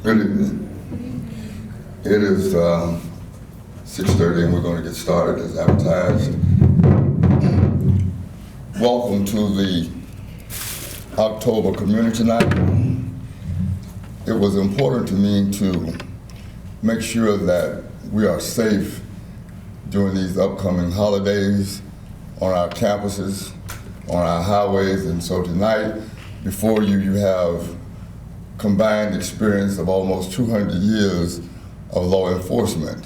Good evening. It is 6:30 and we're going to get started as advertised. Welcome to the October Community Night. It was important to me to make sure that we are safe during these upcoming holidays on our campuses, on our highways, and so tonight, before you have combined experience of almost 200 years of law enforcement.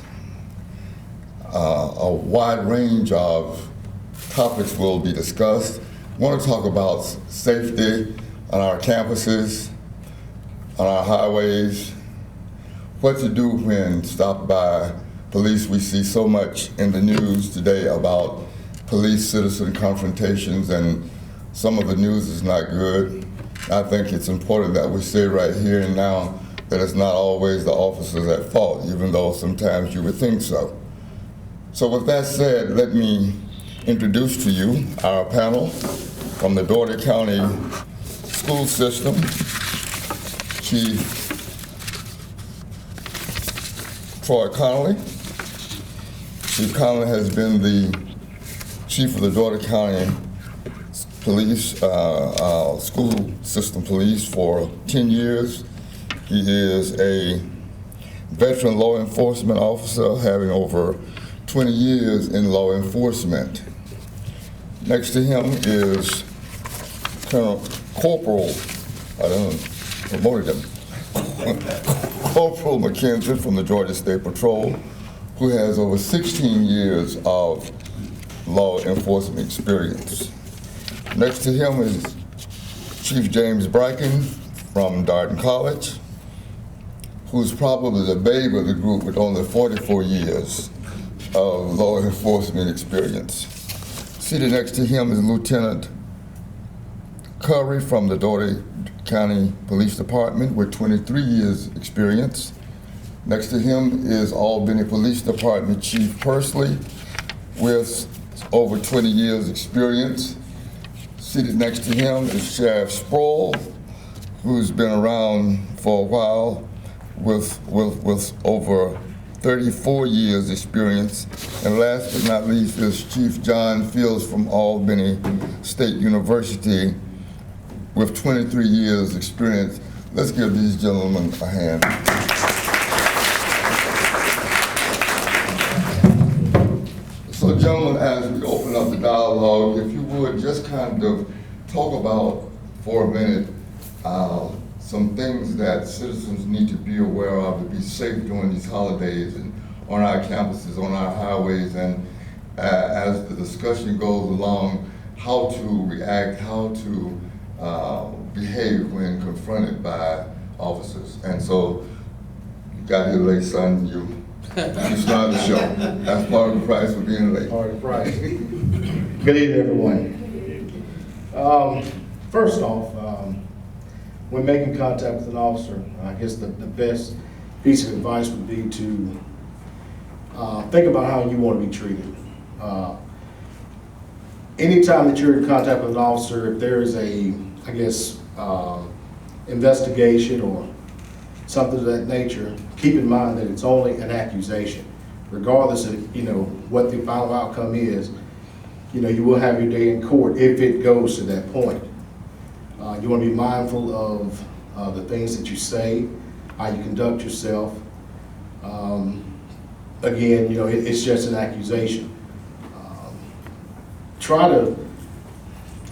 A wide range of topics will be discussed. I want to talk about safety on our campuses, on our highways, what to do when stopped by police. We see so much in the news today about police-citizen confrontations, and some of the news is not good. I think it's important that we say right here and now that it's not always the officers at fault, even though sometimes you would think so. So with that said, let me introduce to you our panel from the Dougherty County School System. Chief Troy Connolly. Chief Connolly has been the chief of the Dougherty County Police, School System Police for 10 years. He is a veteran law enforcement officer, having over 20 years in law enforcement. Next to him is Corporal, I don't know, promoted him, Corporal McKenzie from the Georgia State Patrol, who has over 16 years of law enforcement experience. Next to him is Chief James Bracken from Darden College, who's probably the babe of the group with only 44 years of law enforcement experience. Seated next to him is Lieutenant Curry from the Dougherty County Police Department with 23 years experience. Next to him is Albany Police Department Chief Pursley with over 20 years experience. Seated next to him is Sheriff Sproul, who's been around for a while with over 34 years experience. And last but not least is Chief John Fields from Albany State University with 23 years experience. Let's give these gentlemen a hand. So gentlemen, as we open up the dialogue, if you would just kind of talk about for a minute some things that citizens need to be aware of to be safe during these holidays and on our campuses, on our highways, and as the discussion goes along, how to react, how to behave when confronted by officers. And so you got here late, son, you started the show. That's part of the price for being late. Part of the price. Good evening, everyone. First off, when making contact with an officer, I guess the best piece of advice would be to think about how you want to be treated. Anytime that you're in contact with an officer, if there is a, I guess, investigation or something of that nature, keep in mind that it's only an accusation. Regardless of, what the final outcome is, you will have your day in court if it goes to that point. You want to be mindful of the things that you say, how you conduct yourself. Again, it's just an accusation. Try to,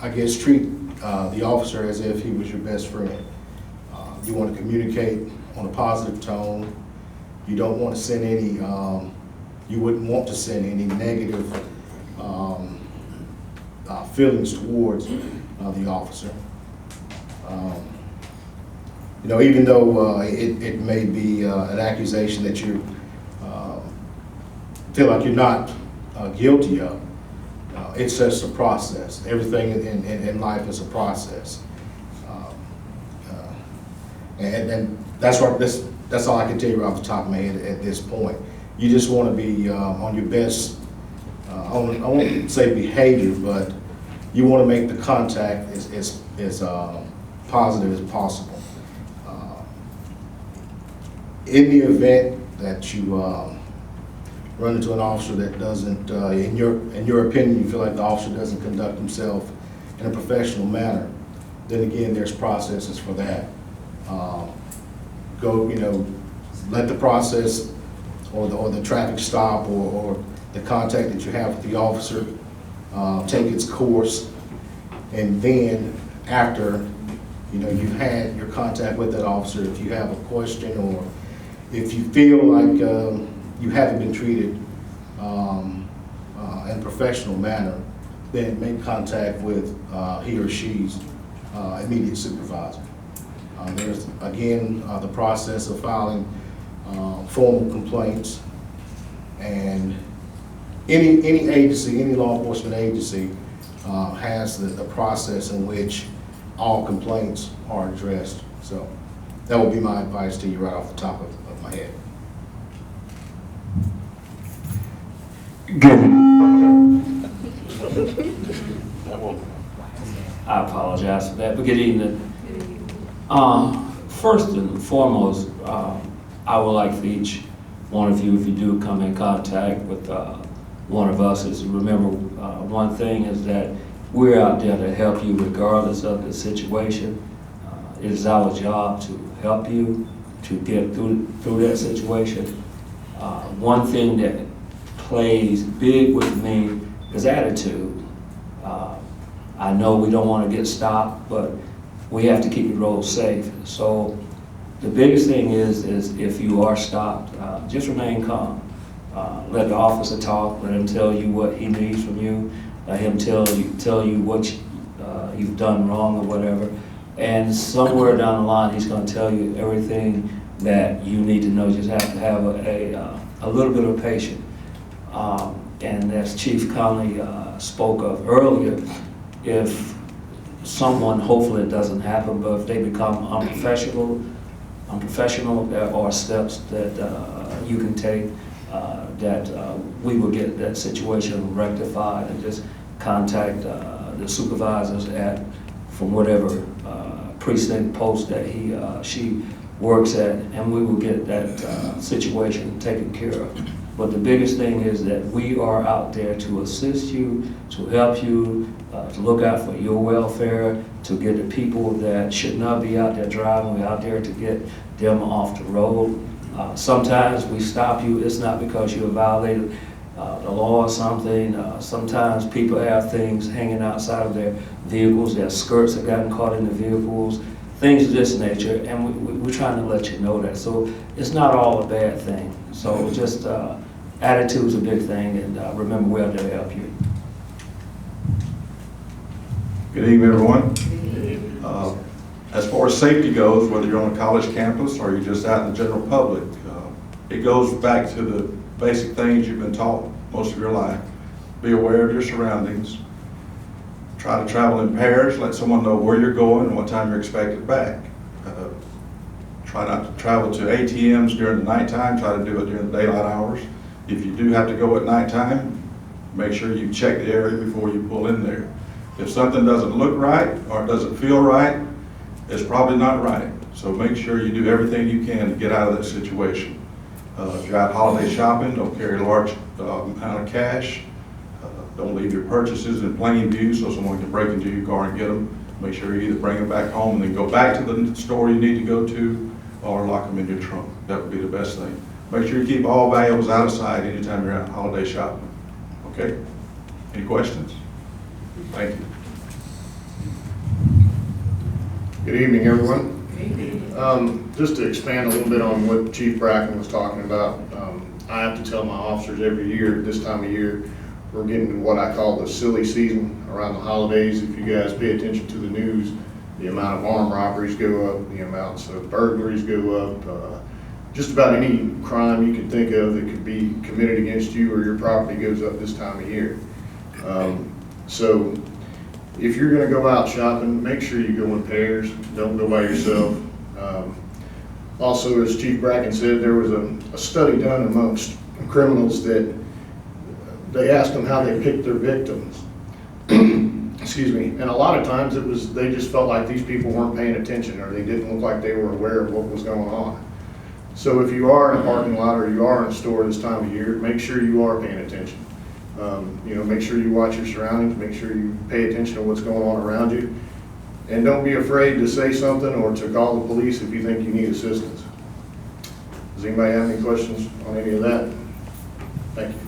I guess, treat the officer as if he was your best friend. You want to communicate on a positive tone. You don't want to send any, you wouldn't want to send any negative feelings towards the officer. Even though it may be an accusation that you feel like you're not guilty of, it's just a process. Everything in life is a process. And that's what that's all I can tell you off the top of my head at this point. You just want to be on your best, I won't say behavior, but you want to make the contact as positive as possible. in the event that you run into an officer that doesn't, in your opinion, you feel like the officer doesn't conduct himself in a professional manner, then again, there's processes for that. Let the process or the traffic stop or the contact that you have with the officer take its course, and then after you've had your contact with that officer, if you have a question or if you feel like you haven't been treated in a professional manner, then make contact with he or she's immediate supervisor. There's again the process of filing formal complaints, and any agency, any law enforcement agency has the process in which all complaints are addressed. So that would be my advice to you right off the top of my head. I apologize for that, but good evening. First and foremost, I would like for each one of you, if you do come in contact with one of us, is to remember one thing is that we're out there to help you regardless of the situation. It is our job to help you to get through that situation. One thing that plays big with me is attitude. I know we don't want to get stopped, but we have to keep the road safe. So the biggest thing is if you are stopped, just remain calm. Let the officer talk. Let him tell you what he needs from you. Let him tell you what you've done wrong or whatever. And somewhere down the line, he's going to tell you everything that you need to know. You just have to have a little bit of patience. And as Chief Conley spoke of earlier, if someone, hopefully it doesn't happen, but if they become unprofessional, there are steps that you can take that we will get that situation rectified, and just contact the supervisors from whatever precinct post that she works at, and we will get that situation taken care of. But the biggest thing is that we are out there to assist you, to help you, to look out for your welfare, to get the people that should not be out there driving. We're out there to get them off the road. Sometimes we stop you, it's not because you have violated the law or something. Sometimes people have things hanging outside of their vehicles, their skirts have gotten caught in the vehicles, things of this nature, and we're trying to let you know that. So it's not all a bad thing. So just attitude's a big thing, and remember, we're out there to help you. Good evening, everyone. As far as safety goes, whether you're on a college campus or you're just out in the general public, it goes back to the basic things you've been taught most of your life. Be aware of your surroundings. Try to travel in pairs. Let someone know where you're going and what time you're expected back. Try not to travel to ATMs during the nighttime. Try to do it during the daylight hours. If you do have to go at nighttime, make sure you check the area before you pull in there. If something doesn't look right or it doesn't feel right, it's probably not right. So make sure you do everything you can to get out of that situation. If you're out holiday shopping, don't carry a large amount of cash. Don't leave your purchases in plain view so someone can break into your car and get them. Make sure you either bring them back home and then go back to the store you need to go to, or lock them in your trunk. That would be the best thing. Make sure you keep all valuables out of sight anytime you're out holiday shopping. Okay? Any questions? Thank you. Good evening, everyone. Just to expand a little bit on what Chief Bracken was talking about, I have to tell my officers every year, this time of year, we're getting to what I call the silly season around the holidays. If you guys pay attention to the news, the amount of armed robberies go up, the amounts of burglaries go up, just about any crime you can think of that could be committed against you or your property goes up this time of year. So if you're going to go out shopping, make sure you go in pairs. Don't go by yourself. Also, as Chief Bracken said, there was a study done amongst criminals that they asked them how they picked their victims. Excuse me. And a lot of times they just felt like these people weren't paying attention, or they didn't look like they were aware of what was going on. So if you are in a parking lot or you are in a store this time of year, make sure you are paying attention. Make sure you watch your surroundings, make sure you pay attention to what's going on around you. And don't be afraid to say something or to call the police if you think you need assistance. Does anybody have any questions on any of that? Thank you.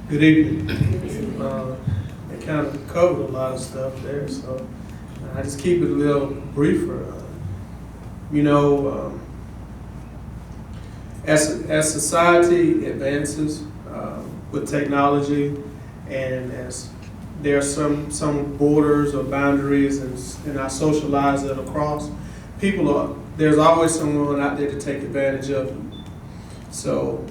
Good evening. They kind of covered a lot of stuff there, so I just keep it a little briefer. As society advances with technology, and as there are some borders or boundaries, and our social lives that are crossed, there's always someone out there to take advantage of them. So,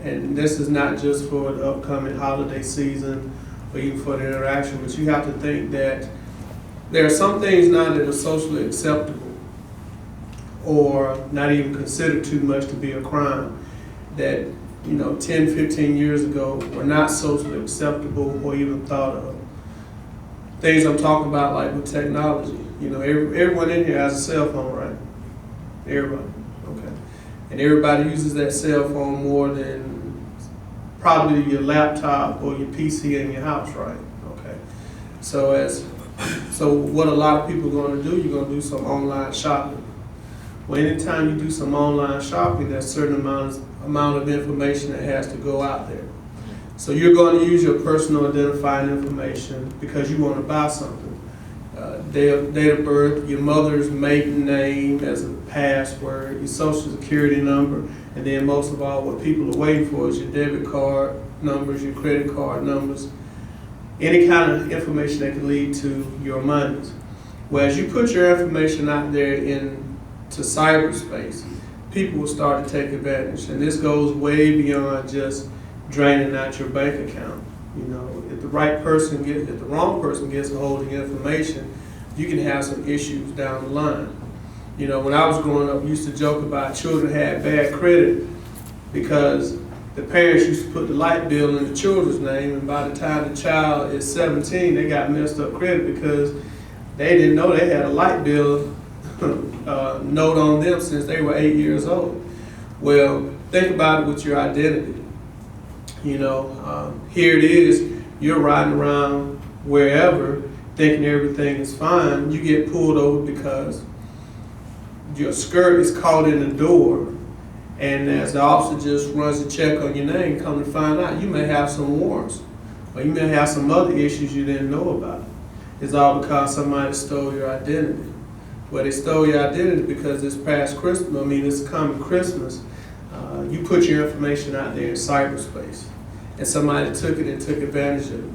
and this is not just for the upcoming holiday season or even for the interaction, but you have to think that there are some things now that are socially acceptable or not even considered too much to be a crime that 10, 15 years ago were not socially acceptable or even thought of. Things I'm talking about, like with technology. Everyone in here has a cell phone, right? Everybody, okay. And everybody uses that cell phone more than probably your laptop or your PC in your house, right? Okay. So what a lot of people are going to do, you're going to do some online shopping. Well, anytime you do some online shopping, there's a certain amount of information that has to go out there. So you're going to use your personal identifying information because you want to buy something. Date of birth, your mother's maiden name as a password, your social security number, and then most of all, what people are waiting for is your debit card numbers, your credit card numbers, any kind of information that can lead to your monies. Whereas you put your information out there into cyberspace, people will start to take advantage. And this goes way beyond just draining out your bank account. If the wrong person gets a hold of the information, you can have some issues down the line. When I was growing up, we used to joke about children had bad credit because the parents used to put the light bill in the children's name, and by the time the child is 17, they got messed up credit because they didn't know they had a light bill note on them since they were 8 years old. Well, think about it with your identity. Here it is, you're riding around wherever thinking everything is fine. You get pulled over because your skirt is caught in the door, and as the officer just runs a check on your name, come to find out you may have some warrants, or you may have some other issues you didn't know about. It's all because somebody stole your identity. Well, they stole your identity because this past Christmas, this coming Christmas, you put your information out there in cyberspace, and somebody took it and took advantage of it.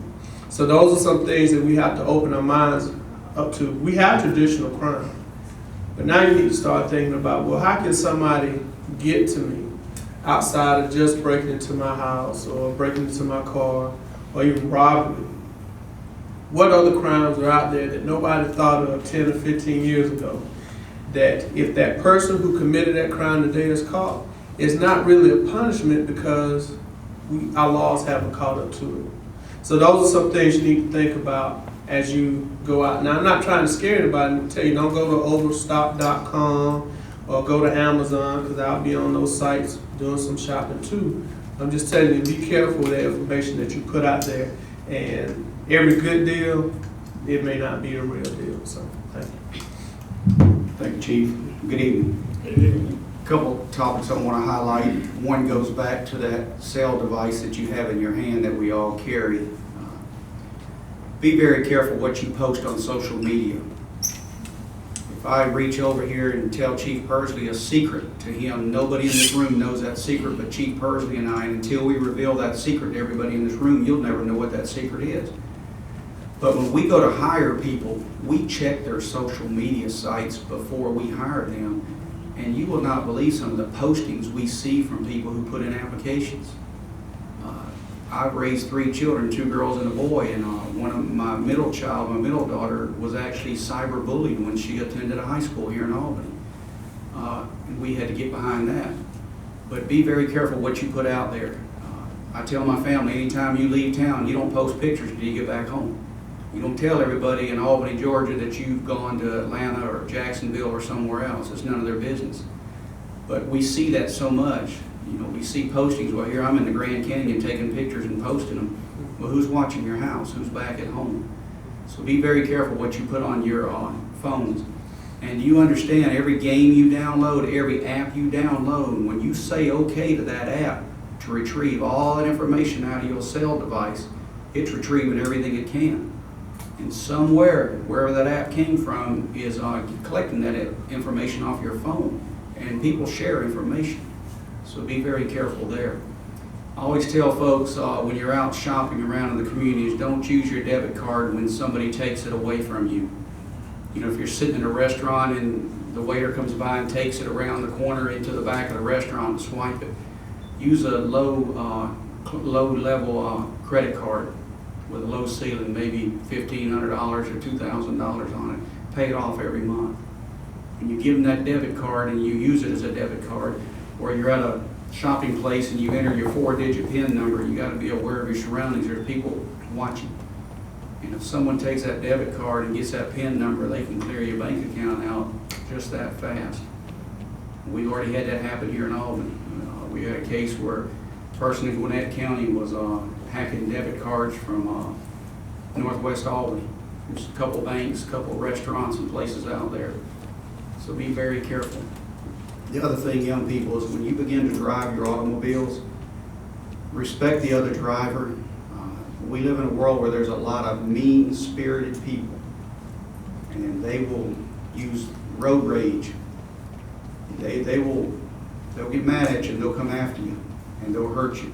So those are some things that we have to open our minds up to. We have traditional crime, but now you need to start thinking about, well, how can somebody get to me outside of just breaking into my house or breaking into my car or even robbing me? What other crimes are out there that nobody thought of 10 or 15 years ago? That if that person who committed that crime today is caught, it's not really a punishment because our laws haven't caught up to it. So those are some things you need to think about as you go out. Now, I'm not trying to scare anybody and tell you don't go to overstock.com or go to Amazon, because I'll be on those sites doing some shopping too. I'm just telling you, be careful with the information that you put out there. And every good deal, it may not be a real deal. So, thank you. Thank you, Chief. Good evening. A couple topics I want to highlight. One goes back to that cell device that you have in your hand that we all carry. Be very careful what you post on social media. If I reach over here and tell Chief Persley a secret to him, nobody in this room knows that secret but Chief Persley and I, and until we reveal that secret to everybody in this room, you'll never know what that secret is. But when we go to hire people, we check their social media sites before we hire them, and you will not believe some of the postings we see from people who put in applications. I've raised 3 children, 2 girls and a boy, and one of my middle daughter, was actually cyberbullied when she attended a high school here in Albany. And we had to get behind that. But be very careful what you put out there. I tell my family, anytime you leave town, you don't post pictures until you get back home. You don't tell everybody in Albany, Georgia that you've gone to Atlanta or Jacksonville or somewhere else. It's none of their business. But we see that so much. You know, we see postings. Well, here I'm in the Grand Canyon taking pictures and posting them. Well, who's watching your house? Who's back at home? So be very careful what you put on your phones. And you understand every game you download, every app you download, when you say okay to that app to retrieve all that information out of your cell device, it's retrieving everything it can. And somewhere, wherever that app came from, is collecting that information off your phone. And people share information. So be very careful there. I always tell folks when you're out shopping around in the communities, don't use your debit card when somebody takes it away from you. You know, if you're sitting in a restaurant and the waiter comes by and takes it around the corner into the back of the restaurant and swipe it, use a low level credit card with a low ceiling, maybe $1,500 or $2,000 on it. Pay it off every month. When you give them that debit card and you use it as a debit card, or you're at a shopping place and you enter your 4-digit PIN number, you got to be aware of your surroundings. There's people watching. And if someone takes that debit card and gets that PIN number, they can clear your bank account out just that fast. We've already had that happen here in Albany. We had a case where a person in Gwinnett County was hacking debit cards from Northwest Albany. There's a couple banks, a couple restaurants and places out there. So be very careful. The other thing, young people, is when you begin to drive your automobiles, respect the other driver. We live in a world where there's a lot of mean-spirited people, and they will use road rage. They'll get mad at you and they'll come after you and they'll hurt you.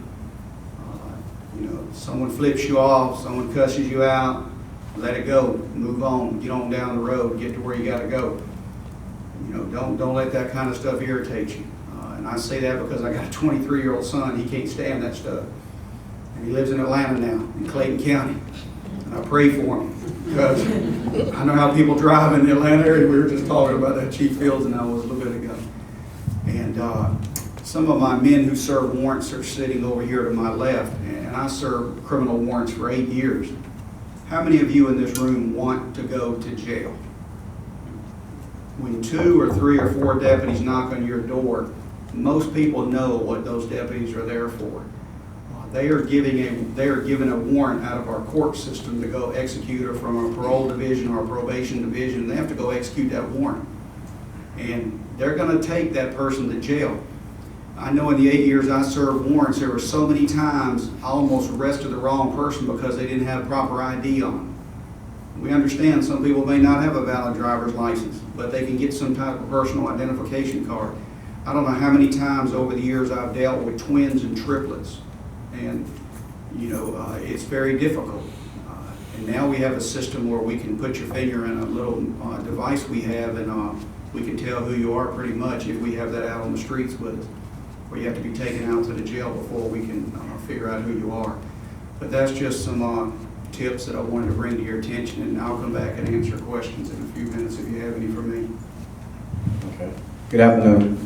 You know, someone flips you off, someone cusses you out, let it go, move on, get on down the road, get to where you got to go. You know, don't let that kind of stuff irritate you. And I say that because I got a 23-year-old son. He can't stand that stuff. And he lives in Atlanta now, in Clayton County. And I pray for him because I know how people drive in the Atlanta area. We were just talking about that, Chief Fields and I was a little bit ago. And some of my men who serve warrants are sitting over here to my left, and I served criminal warrants for 8 years. How many of you in this room want to go to jail? When 2 or 3 or 4 deputies knock on your door, most people know what those deputies are there for. They are given a warrant out of our court system to go execute, or from a parole division or a probation division. They have to go execute that warrant. And they're going to take that person to jail. I know in the 8 years I served warrants, there were so many times I almost arrested the wrong person because they didn't have proper ID on them. We understand some people may not have a valid driver's license, but they can get some type of personal identification card. I don't know how many times over the years I've dealt with twins and triplets. And, you know, it's very difficult. And now we have a system where we can put your finger in a little device we have, and we can tell who you are pretty much if we have that out on the streets with us. Or you have to be taken out to the jail before we can figure out who you are. But that's just some tips that I wanted to bring to your attention, and I'll come back and answer questions in a few minutes if you have any for me. Okay. Good afternoon.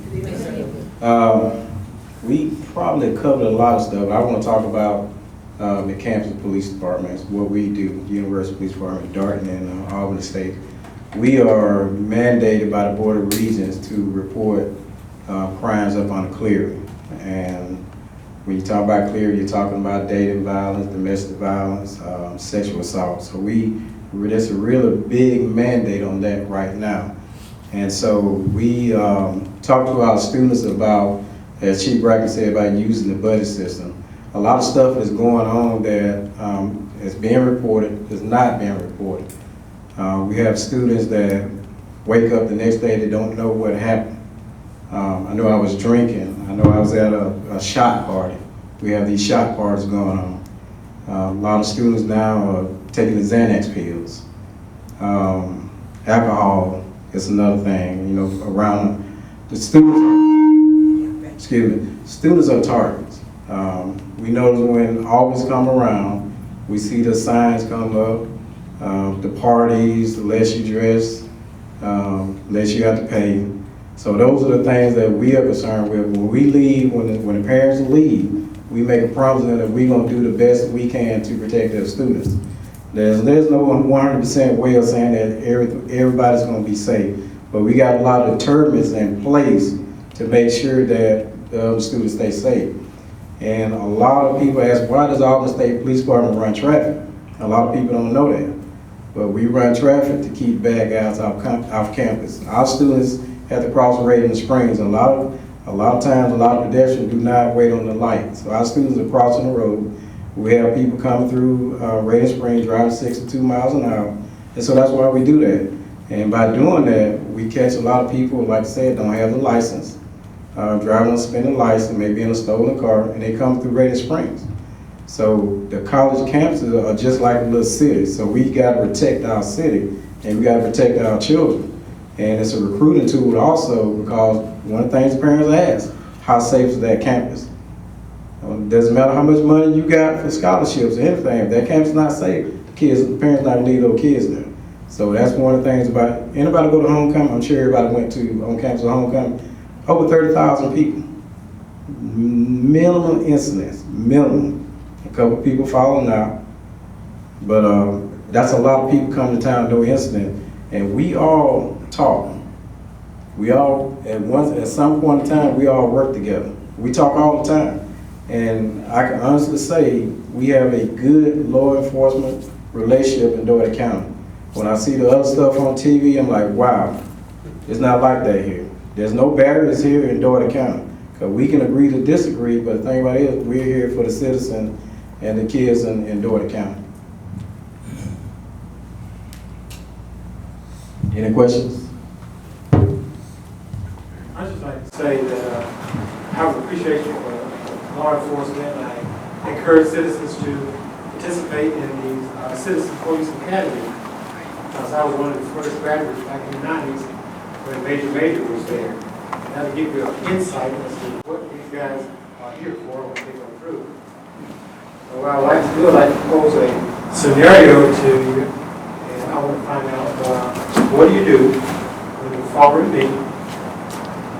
We probably covered a lot of stuff. I want to talk about the campus police departments, what we do, University Police Department, Darton and Albany State. We are mandated by the Board of Regents to report crimes up on a clearing. And when you talk about clearing, you're talking about dating violence, domestic violence, sexual assault. So there's a really big mandate on that right now. And so we talk to our students about, as Chief Bracken said, about using the budget system. A lot of stuff is going on that is being reported, is not being reported. We have students that wake up the next day, they don't know what happened. I know I was drinking. I know I was at a shot party. We have these shot parties going on. A lot of students now are taking the Xanax pills. Alcohol is another thing, you know, around the students. Students are targets. We notice when August come around, we see the signs come up, the parties, the less you dress, less you have to pay. So those are the things that we are concerned with. When we leave, when the parents leave, we make a promise that we're going to do the best we can to protect their students. There's no 100% way of saying that everybody's going to be safe, but we got a lot of deterrents in place to make sure that the students stay safe. And a lot of people ask, why does Albany State Police Department run traffic? A lot of people don't know that. But we run traffic to keep bad guys off campus. Our students have to cross Raven Springs. A lot of times, a lot of pedestrians do not wait on the light. So our students are crossing the road. We have people coming through Raven Springs driving 62 miles an hour. And so that's why we do that. And by doing that, we catch a lot of people, like I said, don't have the license. Driving a suspended license, maybe in a stolen car, and they come through Raven Springs. So the college campuses are just like a little city. So we got to protect our city, and we got to protect our children. And it's a recruiting tool also, because one of the things parents ask, how safe is that campus? It doesn't matter how much money you got for scholarships or anything. If that campus is not safe, the parents not gonna leave those kids there. So that's one of the things about, anybody go to homecoming, I'm sure everybody went to on campus of homecoming, over 30,000 people. Minimum incidents, minimum. A couple people falling out, but that's a lot of people come to town, no incident. And we all talk. We all, at some point in time, we all work together. We talk all the time. And I can honestly say we have a good law enforcement relationship in Doherty County. When I see the other stuff on TV, I'm like, wow, it's not like that here. There's no barriers here in Doherty County. Because we can agree to disagree, but the thing about it is we're here for the citizens and the kids in Doherty County. Any questions? I'd just like to say that I have appreciation for law enforcement. I encourage citizens to participate in the Citizen Police Academy, because I was one of the first graduates back in the 90s when Major was there. And that'll give you an insight as to what these guys are here for when they go through. So what I'd like to do, I'd like to pose a scenario to you, and I want to find out what do you do when you follow me.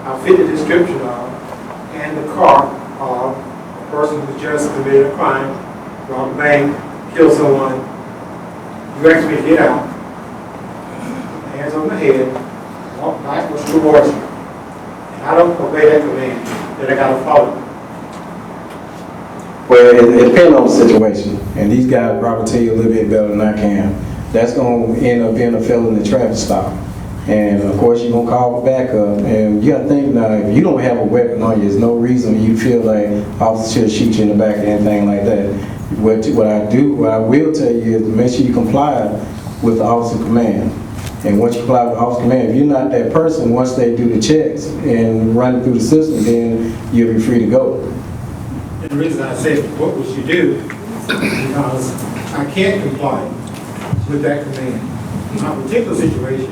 I'll fit the description of and the car of a person who's just committed a crime, robbed a bank, killed someone. You ask me to get out, hands on my head, walk backwards towards you. And I don't obey that command, then I gotta follow it. Well, it depends on the situation, and these guys probably tell you a little bit better than I can. That's going to end up being a felony traffic stop. And of course, you're going to call for backup. And you got to think now, if you don't have a weapon on you, there's no reason you feel like officer should shoot you in the back or anything like that. What I will tell you is to make sure you comply with the officer command. And once you comply with the officer command, if you're not that person, once they do the checks and run it through the system, then you'll be free to go. And the reason I say, what would you do? Because I can't comply with that command. In my particular situation,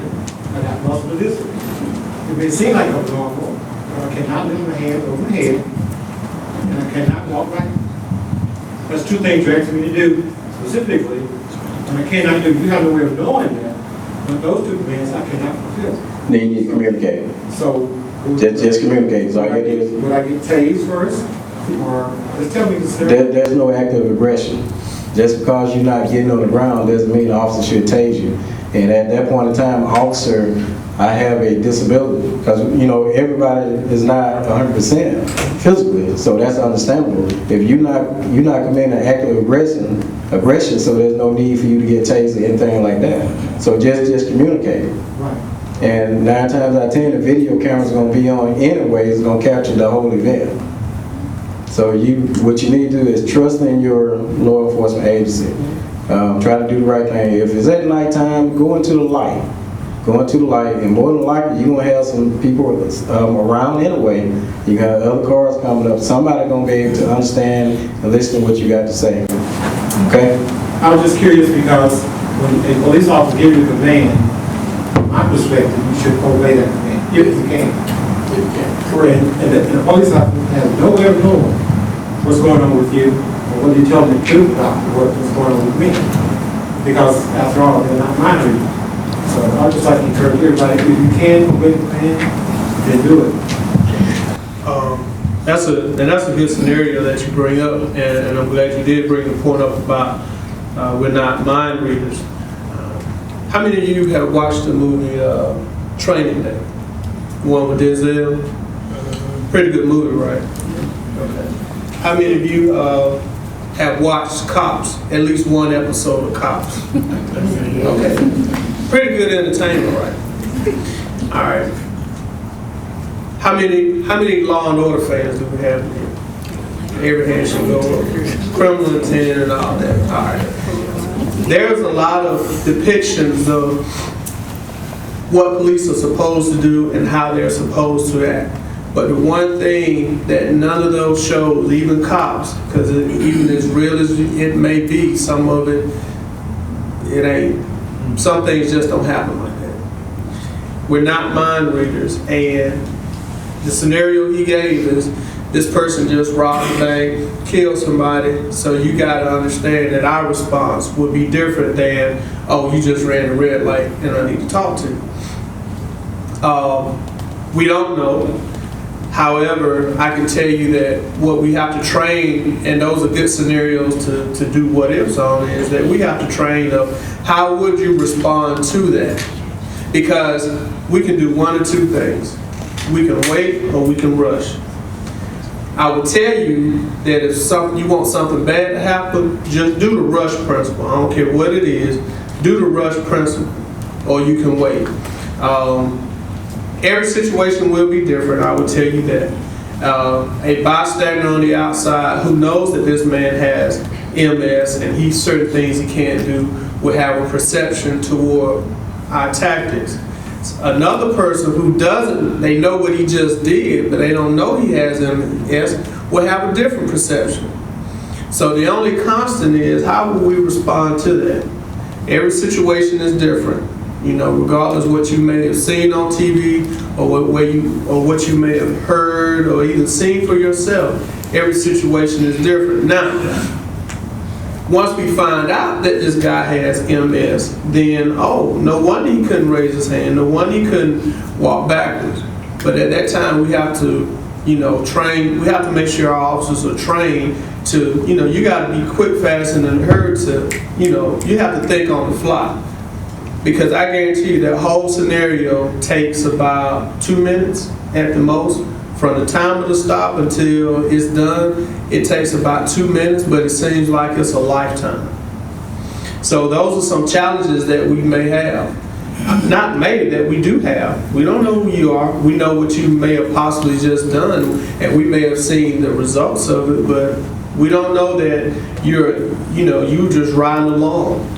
I got muscular dystrophy. It may seem like I'm normal, but I cannot lift my hands over my head, and I cannot walk back. That's two things you asked me to do specifically, and I cannot do. You have no way of knowing that, but those two commands I cannot fulfill. Then you communicate. So Just communicate. So would I get tased first, or just tell me the scenario? There's no active aggression. Just because you're not getting on the ground doesn't mean the officer should tase you. And at that point in time, officer, I have a disability, because you know everybody is not 100% physically, so that's understandable. If you're not committing an active aggression, so there's no need for you to get tased or anything like that. So just communicate. Right. And 9 times out of 10, the video camera's going to be on anyway. It's going to capture the whole event. So what you need to do is trust in your law enforcement agency. Try to do the right thing. If it's at nighttime, go into the light. Go into the light, and more than likely, you're going to have some people around anyway. You got other cars coming up. Somebody's going to be able to understand and listen to what you got to say. Okay? I was just curious because when a police officer gives you a command, from my perspective, you should obey that command, if you can. And the police officer has no way of knowing what's going on with you, or whether you tell them the truth about what's going on with me. Because after all, they're not minor. So I'd just like to encourage everybody, if you can obey the command, then do it. That's a good scenario that you bring up, and I'm glad you did bring the point up about We're not mind readers. How many of you have watched the movie Training Day? The one with Denzel? Pretty good movie, right? Okay. How many of you have watched Cops? At least one episode of Cops? Okay. Pretty good entertainment, right? All right. How many Law and Order fans do we have in here? Every hand should go up. Criminal intent and all that. All right. There's a lot of depictions of what police are supposed to do and how they're supposed to act. But the one thing that none of those shows, even Cops, because even as real as it may be, some of it ain't. Some things just don't happen like that. We're not mind readers, and the scenario he gave is this person just robbed a bank, killed somebody, so you got to understand that our response would be different than, oh, you just ran a red light and I need to talk to you. We don't know. However, I can tell you that what we have to train, and those are good scenarios to do what ifs on, is that we have to train of how would you respond to that? Because we can do one or two things. We can wait or we can rush. I will tell you that if you want something bad to happen, just do the rush principle. I don't care what it is, do the rush principle, or you can wait. Every situation will be different, I will tell you that. A bystander on the outside who knows that this man has MS and he's certain things he can't do will have a perception toward our tactics. Another person who doesn't, they know what he just did, but they don't know he has MS, will have a different perception. So the only constant is how will we respond to that? Every situation is different. You know, regardless of what you may have seen on TV or what you may have heard or even seen for yourself, every situation is different. Now, once we find out that this guy has MS, then, oh, no wonder he couldn't raise his hand, no wonder he couldn't walk backwards. But at that time, we have to, train, we have to make sure our officers are trained to, you got to be quick, fast, and in a hurry to, you have to think on the fly. Because I guarantee you that whole scenario takes about 2 minutes at the most. From the time of the stop until it's done, it takes about 2 minutes, but it seems like it's a lifetime. So those are some challenges that we may have. Not maybe, that we do have. We don't know who you are. We know what you may have possibly just done, and we may have seen the results of it, but we don't know that you just riding along.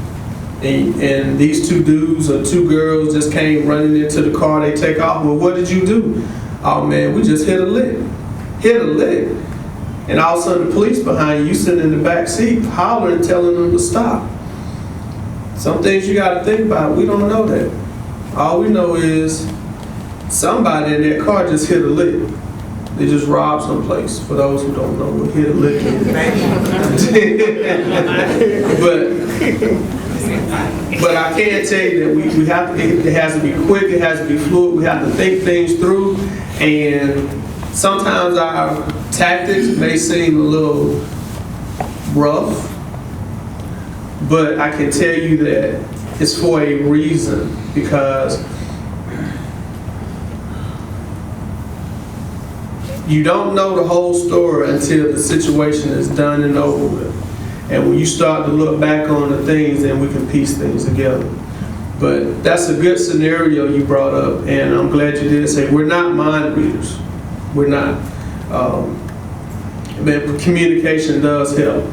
And these two dudes or two girls just came running into the car, they take off. Well, what did you do? Oh man, we just hit a lick. And all of a sudden the police behind you sitting in the back seat hollering, telling them to stop. Some things you got to think about, we don't know that. All we know is somebody in that car just hit a lick. They just robbed someplace, for those who don't know what hit a lick is. But I can tell you that we have to, it has to be quick, it has to be fluid, we have to think things through, and sometimes our tactics may seem a little rough, but I can tell you that it's for a reason, because you don't know the whole story until the situation is done and over with. And when you start to look back on the things, then we can piece things together. But that's a good scenario you brought up, and I'm glad you did say we're not mind readers. We're not. But communication does help.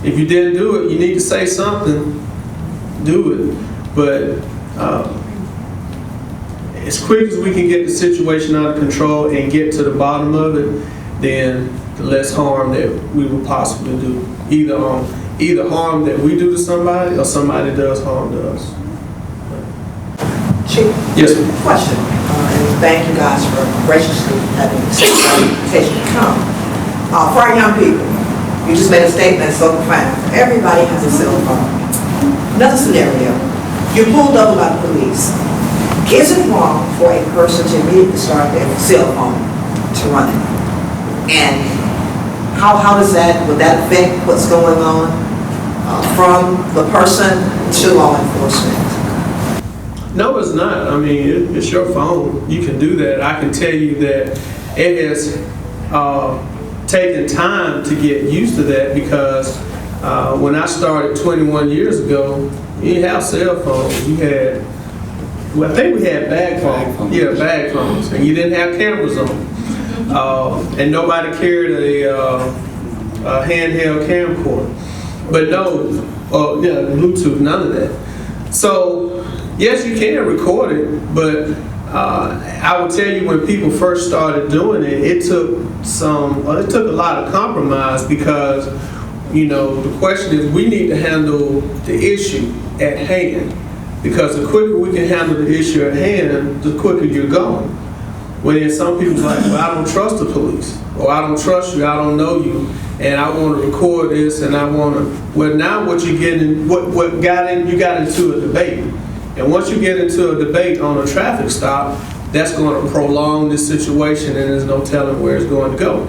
If you didn't do it, you need to say something. Do it. But as quick as we can get the situation out of control and get to the bottom of it, then the less harm that we will possibly do. Either harm that we do to somebody or somebody does harm to us. Chief? Yes, ma'am. Question. And thank you guys for graciously having accepted our invitation to come. For our young people, you just made a statement so profound. Everybody has a cell phone. Another scenario. You're pulled over by the police. Is it wrong for a person to immediately start their cell phone to run it? And how does that, would that affect what's going on? from the person to law enforcement? No, it's not. I mean, it's your phone. You can do that. I can tell you that it has taken time to get used to that because when I started 21 years ago, you didn't have cell phones. You had, well, I think we had bag phones. Yeah, bag phones. And you didn't have cameras on them. And nobody carried a handheld camcorder. But no, Bluetooth, none of that. So, yes, you can record it, but I would tell you when people first started doing it, it took a lot of compromise because, you know, the question is we need to handle the issue at hand because the quicker we can handle the issue at hand, the quicker you're going. When some people's like, well, I don't trust the police, or I don't trust you, I don't know you, and I want to record this, and I want to. Well, now what you get in, you got into a debate, and once you get into a debate on a traffic stop, that's going to prolong this situation, and there's no telling where it's going to go.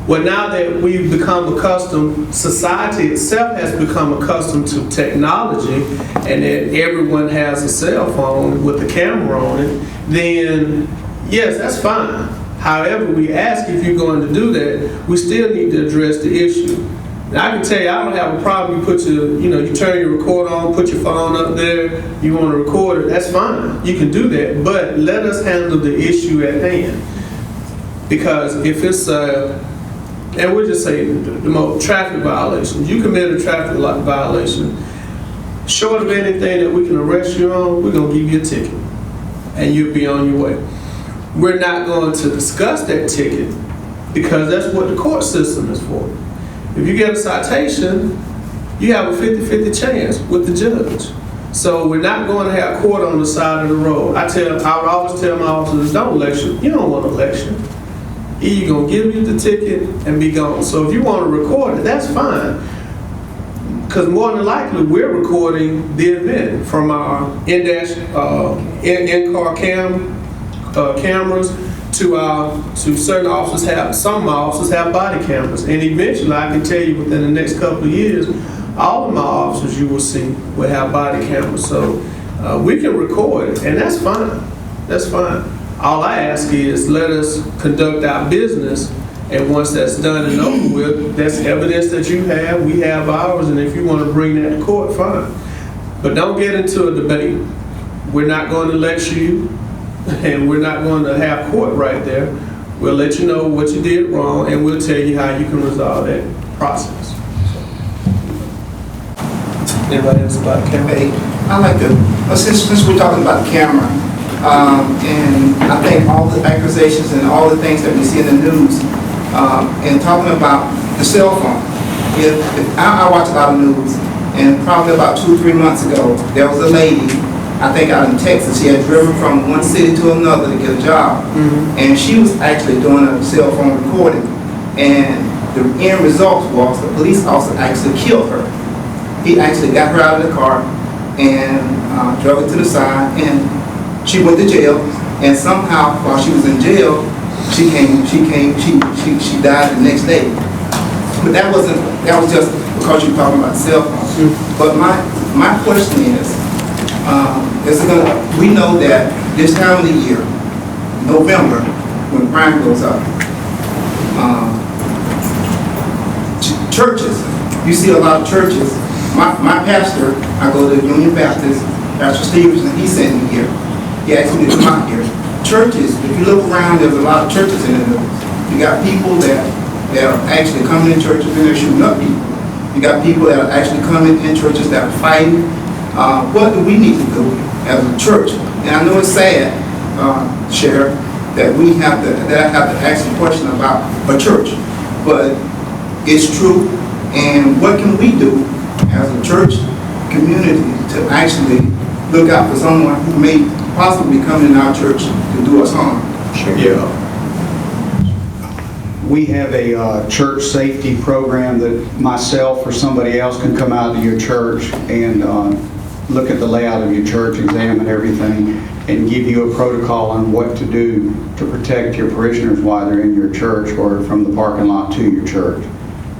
Well, now that we've become accustomed, society itself has become accustomed to technology, and that everyone has a cell phone with a camera on it, then yes, that's fine. However, we ask if you're going to do that, we still need to address the issue. Now, I can tell you, I don't have a problem. You turn your recorder on, put your phone up there, you want to record it, that's fine. You can do that, but let us handle the issue at hand. Because if it's, and we'll just say the most traffic violations, you commit a traffic violation, short of anything that we can arrest you on, we're going to give you a ticket, and you'll be on your way. We're not going to discuss that ticket because that's what the court system is for. If you get a citation, you have a 50-50 chance with the judge. So we're not going to have court on the side of the road. I would always tell my officers, don't lecture. You don't want to lecture. Either you're going to give you the ticket and be gone. So if you want to record it, that's fine. Because more than likely, we're recording the event from our in-car cameras to certain officers have, some officers have body cameras. And eventually, I can tell you within the next couple of years, all of my officers you will see will have body cameras. So we can record it, and that's fine. That's fine. All I ask is let us conduct our business, and once that's done and over with, that's evidence that you have, we have ours, and if you want to bring that to court, fine. But don't get into a debate. We're not going to lecture you, and we're not going to have court right there. We'll let you know what you did wrong, and we'll tell you how you can resolve that process. Anybody else about the camera? Hey, I like to, since we're talking about the camera, and I think all the accusations and all the things that we see in the news, and talking about the cell phone. If I watch a lot of news, and probably about 2-3 months ago, there was a lady, I think out in Texas, she had driven from one city to another to get a job, and she was actually doing a cell phone recording, and the end result was the police officer actually killed her. He actually got her out of the car and drove her to the side, and she went to jail, and somehow while she was in jail, she died the next day. But that was just because you're talking about cell phones. But my question is we know that this time of the year, November, when crime goes up, churches, you see a lot of churches. My pastor, I go to Union Baptist, Pastor Stevenson, he sent me here. He asked me to come out here. Churches, if you look around, there's a lot of churches in the news. You got people that are actually coming in churches and they're shooting up people. You got people that are actually coming in churches that are fighting. What do we need to do as a church? And I know it's sad, Sheriff, that I have to ask a question about a church, but it's true. And what can we do as a church community to actually look out for someone who may possibly come in our church to do us harm? Sure. Yeah. We have a church safety program that myself or somebody else can come out to your church and look at the layout of your church, examine everything, and give you a protocol on what to do to protect your parishioners while they're in your church or from the parking lot to your church.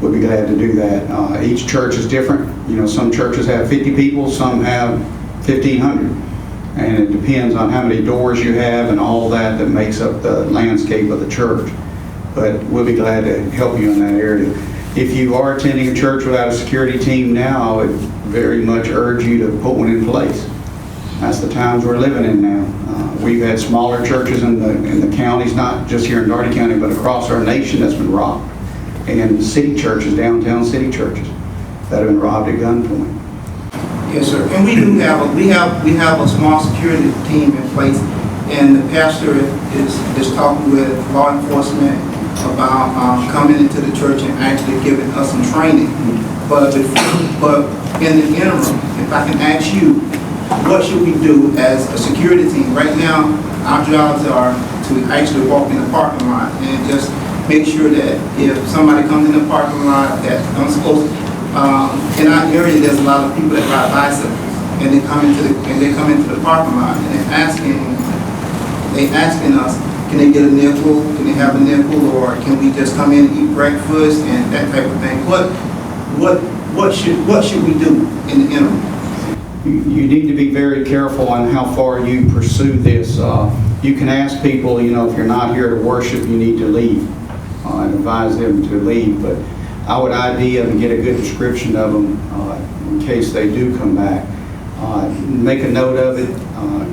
we'll be glad to do that. Each church is different. You know, some churches have 50 people, some have 1,500. And it depends on how many doors you have and all that makes up the landscape of the church. But we'll be glad to help you in that area. If you are attending a church without a security team now, I would very much urge you to put one in place. That's the times we're living in now. We've had smaller churches in the counties, not just here in Dougherty County, but across our nation that's been robbed. And city churches, downtown city churches, that have been robbed at gunpoint. Yes, sir. And we do have we have a small security team in place, and the pastor is talking with law enforcement about coming into the church and actually giving us some training. But in the interim, if I can ask you, what should we do as a security team? Right now, our jobs are to actually walk in the parking lot and just make sure that if somebody comes in the parking lot that I'm supposed to, in our area, there's a lot of people that ride bicycles, and they come into the parking lot and they're asking us, can they get a nickel? Can they have a nickel? Or can we just come in and eat breakfast and that type of thing? What should we do in the interim? You need to be very careful on how far you pursue this. You can ask people, you know, if you're not here to worship, you need to leave. And advise them to leave, but I would ID them and get a good description of them in case they do come back. Make a note of it.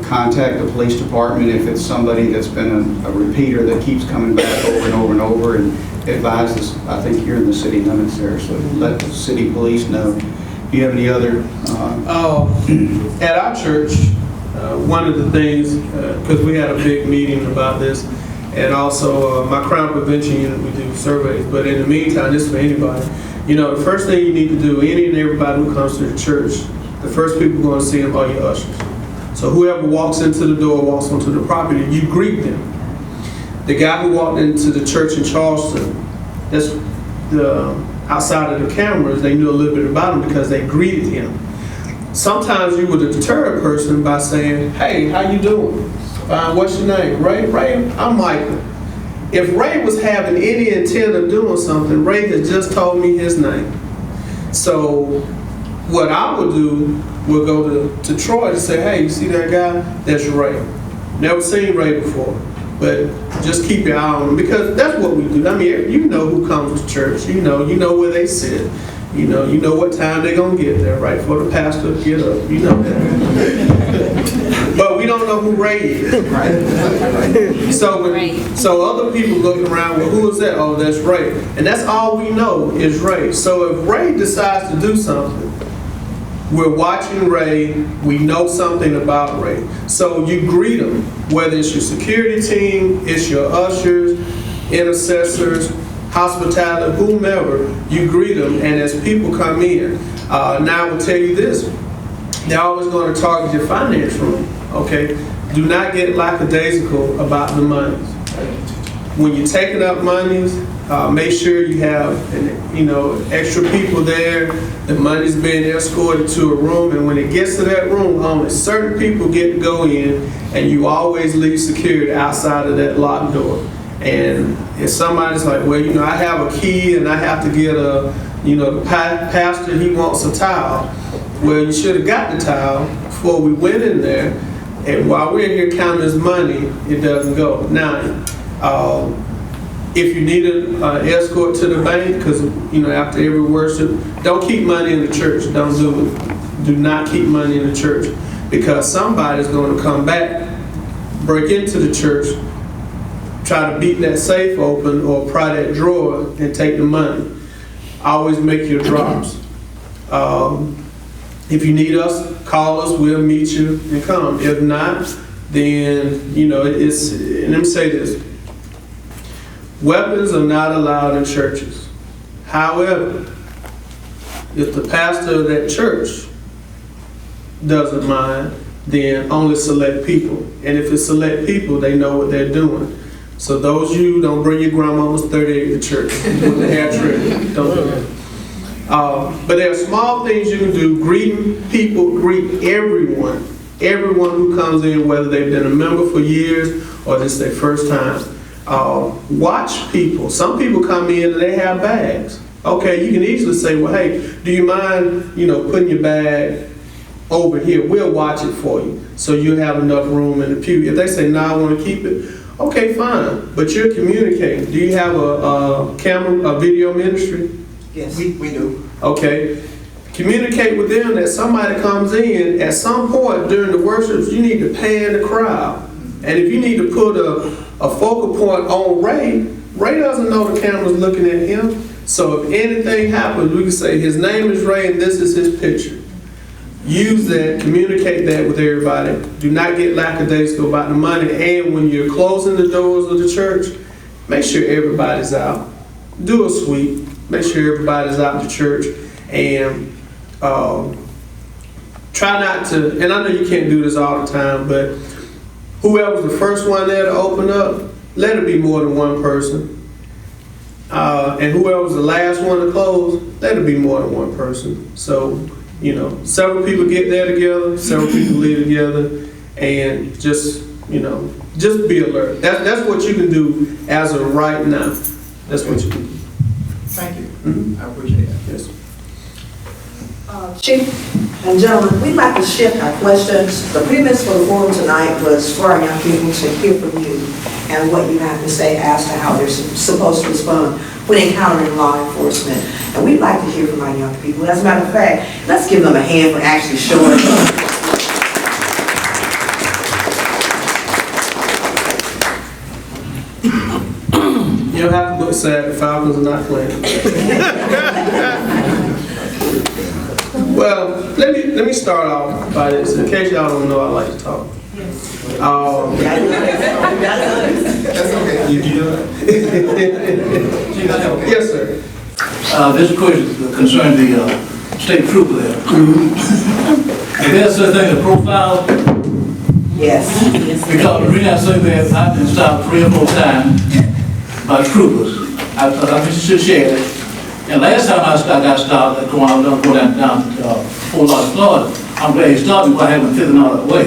Contact the police department if it's somebody that's been a repeater that keeps coming back over and over and over, and advise us. I think you're in the city limits there, so let the city police know. Do you have any other? At our church, one of the things, because we had a big meeting about this, and also my crime prevention unit, we do surveys, but in the meantime, this is for anybody. You know, the first thing you need to do, any and everybody who comes to the church, the first people going to see them are your ushers. So whoever walks into the door, walks onto the property, you greet them. The guy who walked into the church in Charleston, that's outside of the cameras, they knew a little bit about him because they greeted him. Sometimes you would deter a person by saying, hey, how you doing? What's your name? Ray? Ray, I'm Michael. If Ray was having any intent of doing something, Ray had just told me his name. So what I would do, we'll go to Troy to say, hey, you see that guy? That's Ray. Never seen Ray before, but just keep your eye on him, because that's what we do. I mean, you know who comes to church. You know where they sit. You know what time they're going to get there, right? For the pastor to get up. You know that. But we don't know who Ray is, right? So other people look around, well, who is that? Oh, that's Ray. And that's all we know is Ray. So if Ray decides to do something, we're watching Ray, we know something about Ray. So you greet him, whether it's your security team, it's your ushers, intercessors, hospitality, whomever, you greet them, and as people come in, now I will tell you this, they're always going to target your finance room, okay? Do not get lackadaisical about the monies. When you're taking up monies, make sure you have, extra people there, the money's being escorted to a room, and when it gets to that room, only certain people get to go in, and you always leave security outside of that locked door. And if somebody's like, well, I have a key and I have to get the pastor, he wants a towel. Well, you should have got the towel before we went in there. And while we're in here counting his money, it doesn't go. Now, if you need an escort to the bank, because, after every worship, don't keep money in the church. Don't do it. Do not keep money in the church, because somebody's going to come back, break into the church, try to beat that safe open or pry that drawer and take the money. Always make your drops. If you need us, call us, we'll meet you and come. If not, then, and let me say this. Weapons are not allowed in churches. However, if the pastor of that church doesn't mind, then only select people. And if it's select people, they know what they're doing. So those you don't bring your grandmama's 38 to church with the hair trigger. Don't do that. But there are small things you can do. Greeting people, greet everyone who comes in, whether they've been a member for years or this is their first time. Watch people. Some people come in and they have bags. Okay, you can easily say, well, hey, do you mind, putting your bag over here? We'll watch it for you, so you have enough room in the pew. If they say, no, I want to keep it, okay, fine, but you're communicating. Do you have a video ministry? Yes, we do. Okay, communicate with them that somebody comes in, at some point during the worship, you need to pan the crowd. And if you need to put a focal point on Ray doesn't know the camera's looking at him. So if anything happens, we can say his name is Ray and this is his picture. Use that, communicate that with everybody. Do not get lackadaisical about the money. And when you're closing the doors of the church, make sure everybody's out. Do a sweep. Make sure everybody's out the church. And try not to, and I know you can't do this all the time, but whoever's the first one there to open up, let it be more than one person. And whoever's the last one to close, let it be more than one person. So, several people get there together, several people leave together, and just be alert. That's what you can do as of right now. That's what you can do. Thank you. Mm-hmm. I appreciate that. Yes. Chief and gentlemen, we'd like to shift our questions. The premise for the forum tonight was for our young people to hear from you and what you have to say as to how they're supposed to respond when encountering law enforcement. And we'd like to hear from our young people. As a matter of fact, let's give them a hand for actually showing up. You don't have to look sad, the Falcons are not playing. Well, let me start off by this. In case y'all don't know, I like to talk. That's okay. You do that? Yes, sir. This question concerns the state trooper there. Is there such a thing as profile? Yes. Because the reason I say that, I've been stopped 3 or 4 times by troopers. I should share it. And last time I got stopped, I was going down to Fort Lauderdale, Florida. I'm glad he stopped me, but I haven't fit all that way.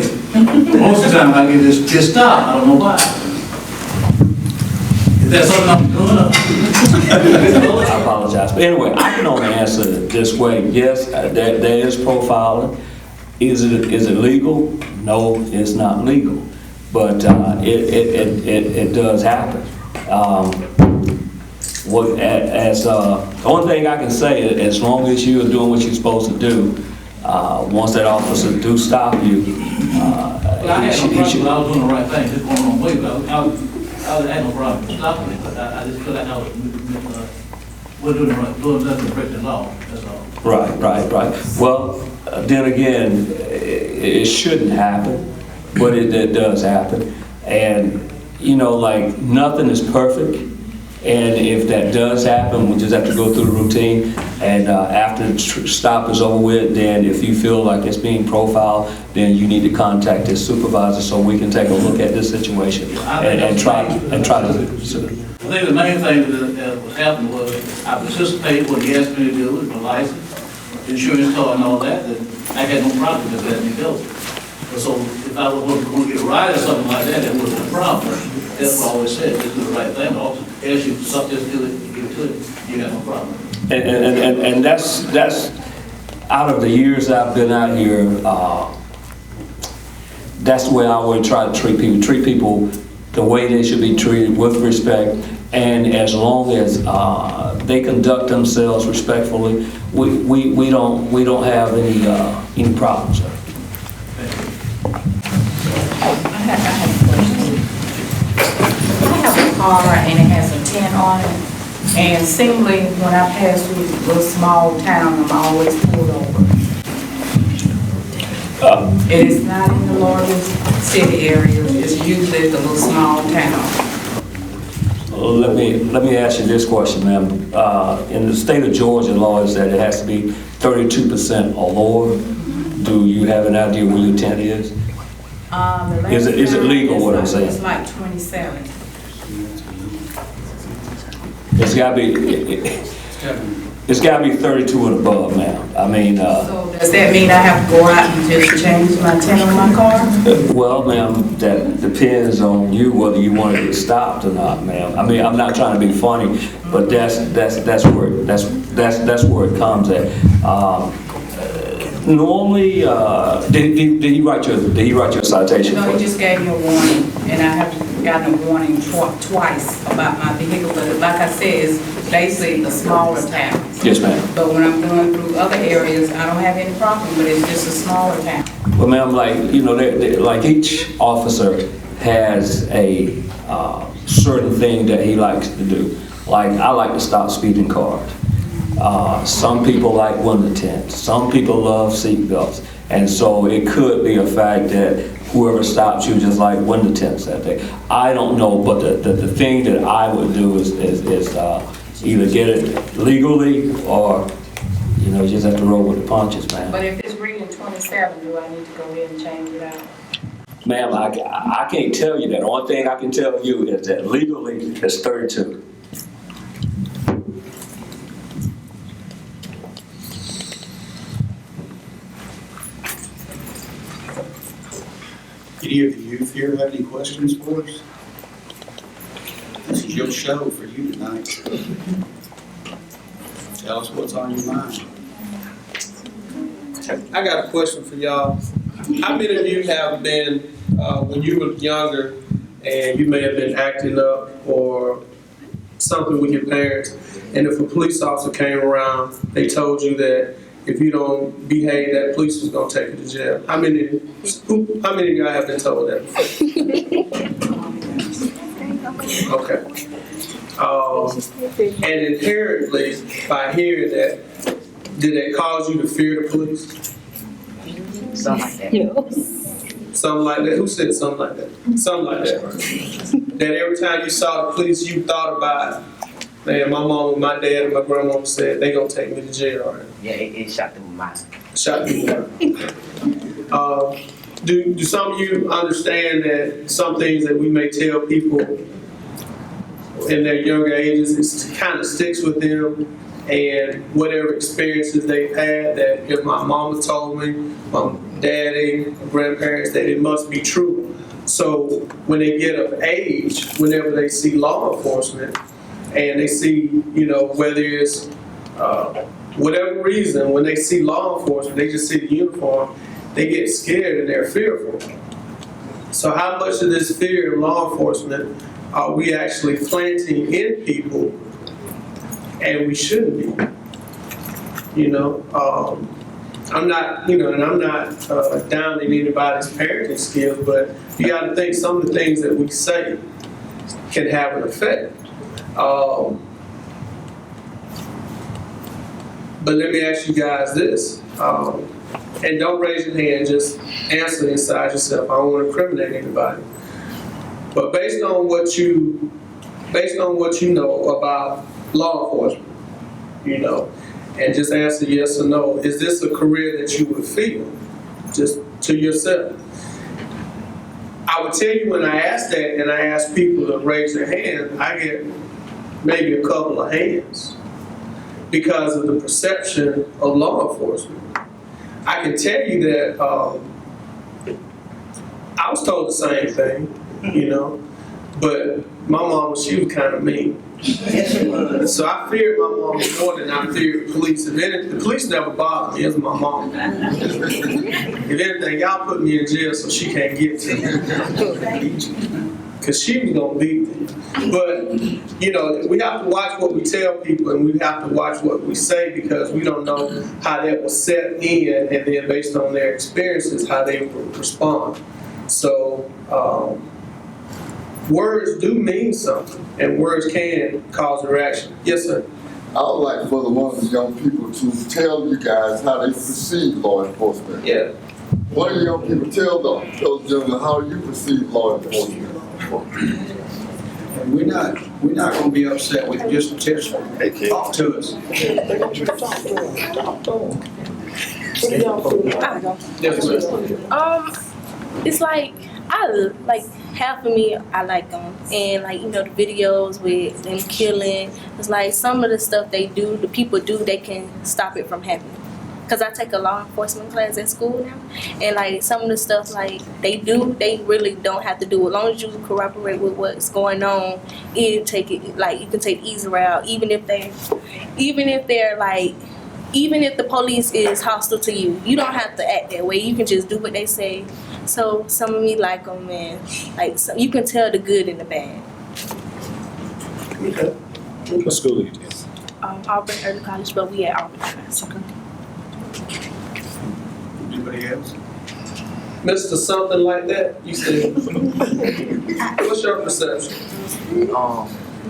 Most of the time I get just stopped. I don't know why. Is that something I'm doing? I apologize. But anyway, I can only answer it this way. Yes, there is profiling. Is it legal? No, it's not legal. But it does happen. The only thing I can say is, as long as you are doing what you're supposed to do, once that officer do stop you, I had no problem. I was doing the right thing, just going the wrong way, but I had no problem stopping it, but I just feel like I was doing nothing to break the law, that's all. Right. Well, then again, it shouldn't happen, but it does happen. And, nothing is perfect. And if that does happen, we just have to go through the routine. And after the stop is over with, then if you feel like it's being profiled, then you need to contact the supervisor so we can take a look at this situation and try to. I think the main thing that was happening was I participated what he asked me to do with my license, insurance card and all that, and I had no problem with letting me go. So if I was going to get a ride or something like that, it wasn't a problem. That's what I always said, just do the right thing. Also, ask you something, just do it, you give it to it, you got no problem. And that's out of the years I've been out here, that's the way I always try to treat people the way they should be treated, with respect. And as long as they conduct themselves respectfully, we don't have any problems. And it has a tent on it, and seemingly when I pass through a little small town, I'm always pulled over. It is not in the largest city area, it's usually the little small town. Let me ask you this question, ma'am. In the state of Georgia, law is that it has to be 32% or lower. Do you have an idea where your tent is? Is it legal, what I'm saying? It's like 27. It's got to be. It's gotta be 32 and above, ma'am. I mean, So does that mean I have to go out and just change my tint on my car? well, ma'am, that depends on you whether you want to get stopped or not, ma'am. I mean, I'm not trying to be funny, but that's where it comes at. Normally, did he write your citation? No, for he you? just gave me a warning, and I have gotten a warning twice about my vehicle, but like I said, it's basically the smaller towns. Yes, ma'am. But when I'm going through other areas, I don't have any problem, but it's just a smaller town. Well, ma'am, like, you know, like each officer has a certain thing that he likes to do. Like, I like to stop speeding cars. Some people like window tints. Some people love seat belts. And so it could be a fact that whoever stops you just like window tints that day. I don't know, but the thing that I would do is either get it legally or, you know, you just have to roll with the punches, man. But if it's reading 27, do I need to go ahead and change it out? Ma'am, I can't tell you that. The only thing I can tell you is that legally it's 32. Any of the youth here have any questions for us? This is your show for you tonight. Tell us what's on your mind. I got a question for y'all. How many of you have been, when you were younger, and you may have been acting up or something with your parents, and if a police officer came around, they told you that if you don't behave, that police was gonna take you to jail? How many of y'all have been told that before? Okay. And inherently, by hearing that, did it cause you to fear the police? Something like that. Something like that? Who said something like that? Something like that, right? That every time you saw the police, you thought about, man, my mom and my dad and my grandma said they gonna take me to jail, right? Yeah, it shot them in my mind. Shot me down. Do some of you understand that some things that we may tell people in their younger ages, it kind of sticks with them, and whatever experiences they've had, that if my mama told me, my daddy, my grandparents, that it must be true. So when they get of age, whenever they see law enforcement, and they see, you know, whether it's whatever reason, when they see law enforcement, they just see the uniform, they get scared and they're fearful. So how much of this fear in law enforcement are we actually planting in people, and we shouldn't be? You know, I'm not, you know, and I'm not downing anybody's parenting skills, but you got to think some of the things that we say can have an effect. But let me ask you guys this, and don't raise your hand, just answer inside yourself. I don't want to incriminate anybody. But based on what you know about law enforcement, you know, and just answer yes or no, is this a career that you would feel, just to yourself? I would tell you when I ask that, and I ask people to raise their hand, I get maybe a couple of hands because of the perception of law enforcement. I can tell you that I was told the same thing, you know, but my mom, she was kind of mean. So I feared my mom more than I feared the police. The police never bothered me, it was my mom. If anything, y'all put me in jail so she can't get to me. Because she was going to beat me. But, you know, we have to watch what we tell people, and we have to watch what we say, because we don't know how that will set in, and then based on their experiences, how they will respond. So, words do mean something, and words can cause a reaction. Yes, sir? I would like for the ones young people to tell you guys how they perceive law enforcement. Yeah. One of the young people tell those gentlemen how you perceive law enforcement. And we're not going to be upset with just talk to us. Yes, ma'am. It's like, like half of me, I like them, and like the videos with them killing. It's like some of the stuff they do, the people do, they can stop it from happening. Cause I take a law enforcement class at school now, and like some of the stuff like they do, they really don't have to do. As long as you cooperate with what's going on, you take it like you can take the easy route, even if the police is hostile to you, you don't have to act that way. You can just do what they say. So some of me like them, man. Like so you can tell the good and the bad. What school are you in? Auburn Early College, but we at Auburn. Anybody else? Mr. Something like that, you said. What's your perception? I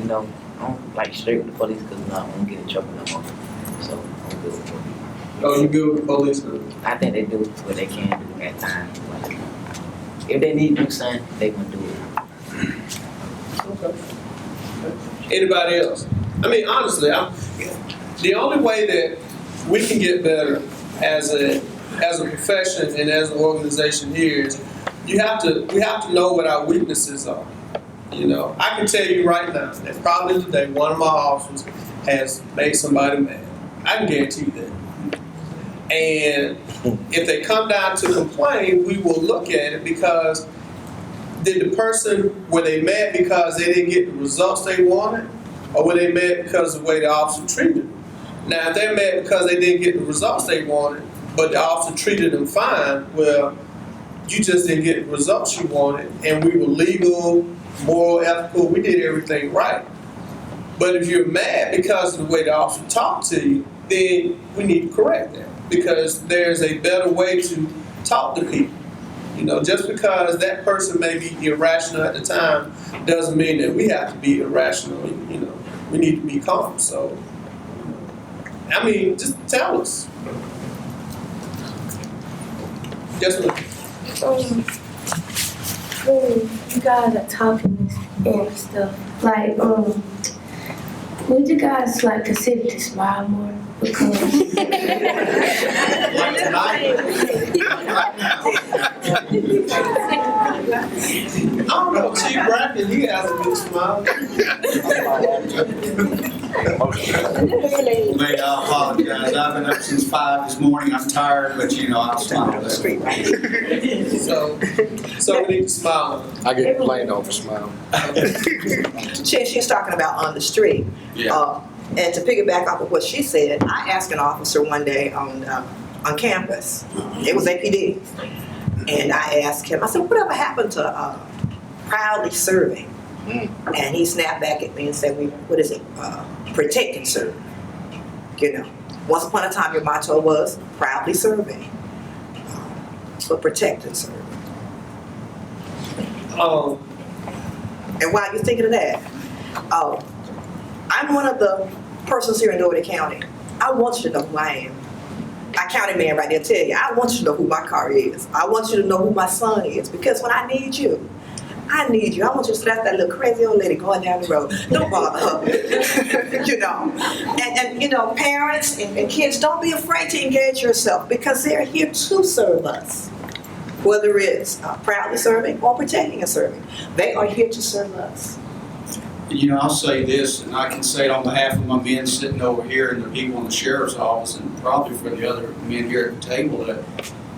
don't like straight with the police because I don't get in trouble no more. So I'm good with police. Oh, you good with the police now? I think they do what they can do at times. Like, if they need to do something, they gonna do it. Okay. Anybody else? I mean, honestly, the only way that we can get better as a profession and as an organization here is we have to know what our weaknesses are. I can tell you right now that probably today one of my officers has made somebody mad. I can guarantee you that. And if they come down to complain, we will look at it because were they mad because they didn't get the results they wanted, or were they mad because of the way the officer treated them? Now, if they're mad because they didn't get the results they wanted, but the officer treated them fine, well, you just didn't get the results you wanted, and we were legal, moral, ethical, we did everything right. But if you're mad because of the way the officer talked to you, then we need to correct that, because there's a better way to talk to people. Just because that person may be irrational at the time doesn't mean that we have to be irrational. We need to be calm. So, I mean, just tell us. Yes, ma'am. When you guys are talking and stuff, like, would you guys like consider to smile more? Because Like tonight. I don't know, Chief Bracken, he has a good smile. May I apologize. I've been up since 5 this morning. I'm tired, but I'll smile. So we need to smile. I get blamed on for smiling. She's talking about on the street. Yeah. And to piggyback off of what she said, I asked an officer one day on campus. It was APD. And I asked him, I said, whatever happened to proudly serving? And he snapped back at me and said, what is it? Protect and serve. Once upon a time, your motto was proudly serving. But protect and serve. And while you're thinking of that, I'm one of the persons here in Doherty County. I want you to know who I am. I county man right there tell you, I want you to know who my car is. I want you to know who my son is, because when I need you, I need you. I want you to slap that little crazy old lady going down the road. Don't bother her. And parents and kids, don't be afraid to engage yourself, because they're here to serve us. Whether it's proudly serving or protecting and serving, they are here to serve us. I'll say this, and I can say it on behalf of my men sitting over here and the people in the sheriff's office, and probably for the other men here at the table, that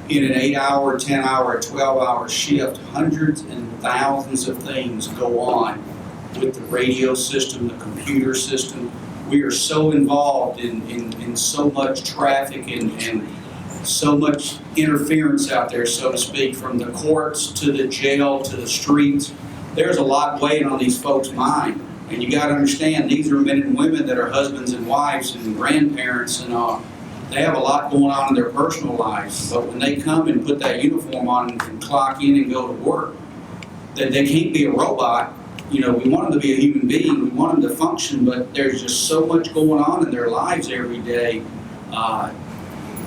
in an 8-hour, 10-hour, 12-hour shift, hundreds and thousands of things go on with the radio system, the computer system. We are so involved in so much traffic and so much interference out there, so to speak, from the courts to the jail to the streets. There's a lot weighing on these folks' mind. And you got to understand, these are men and women that are husbands and wives and grandparents, and they have a lot going on in their personal lives. But when they come and put that uniform on and clock in and go to work, that they can't be a robot. We want them to be a human being. We want them to function, but there's just so much going on in their lives every day.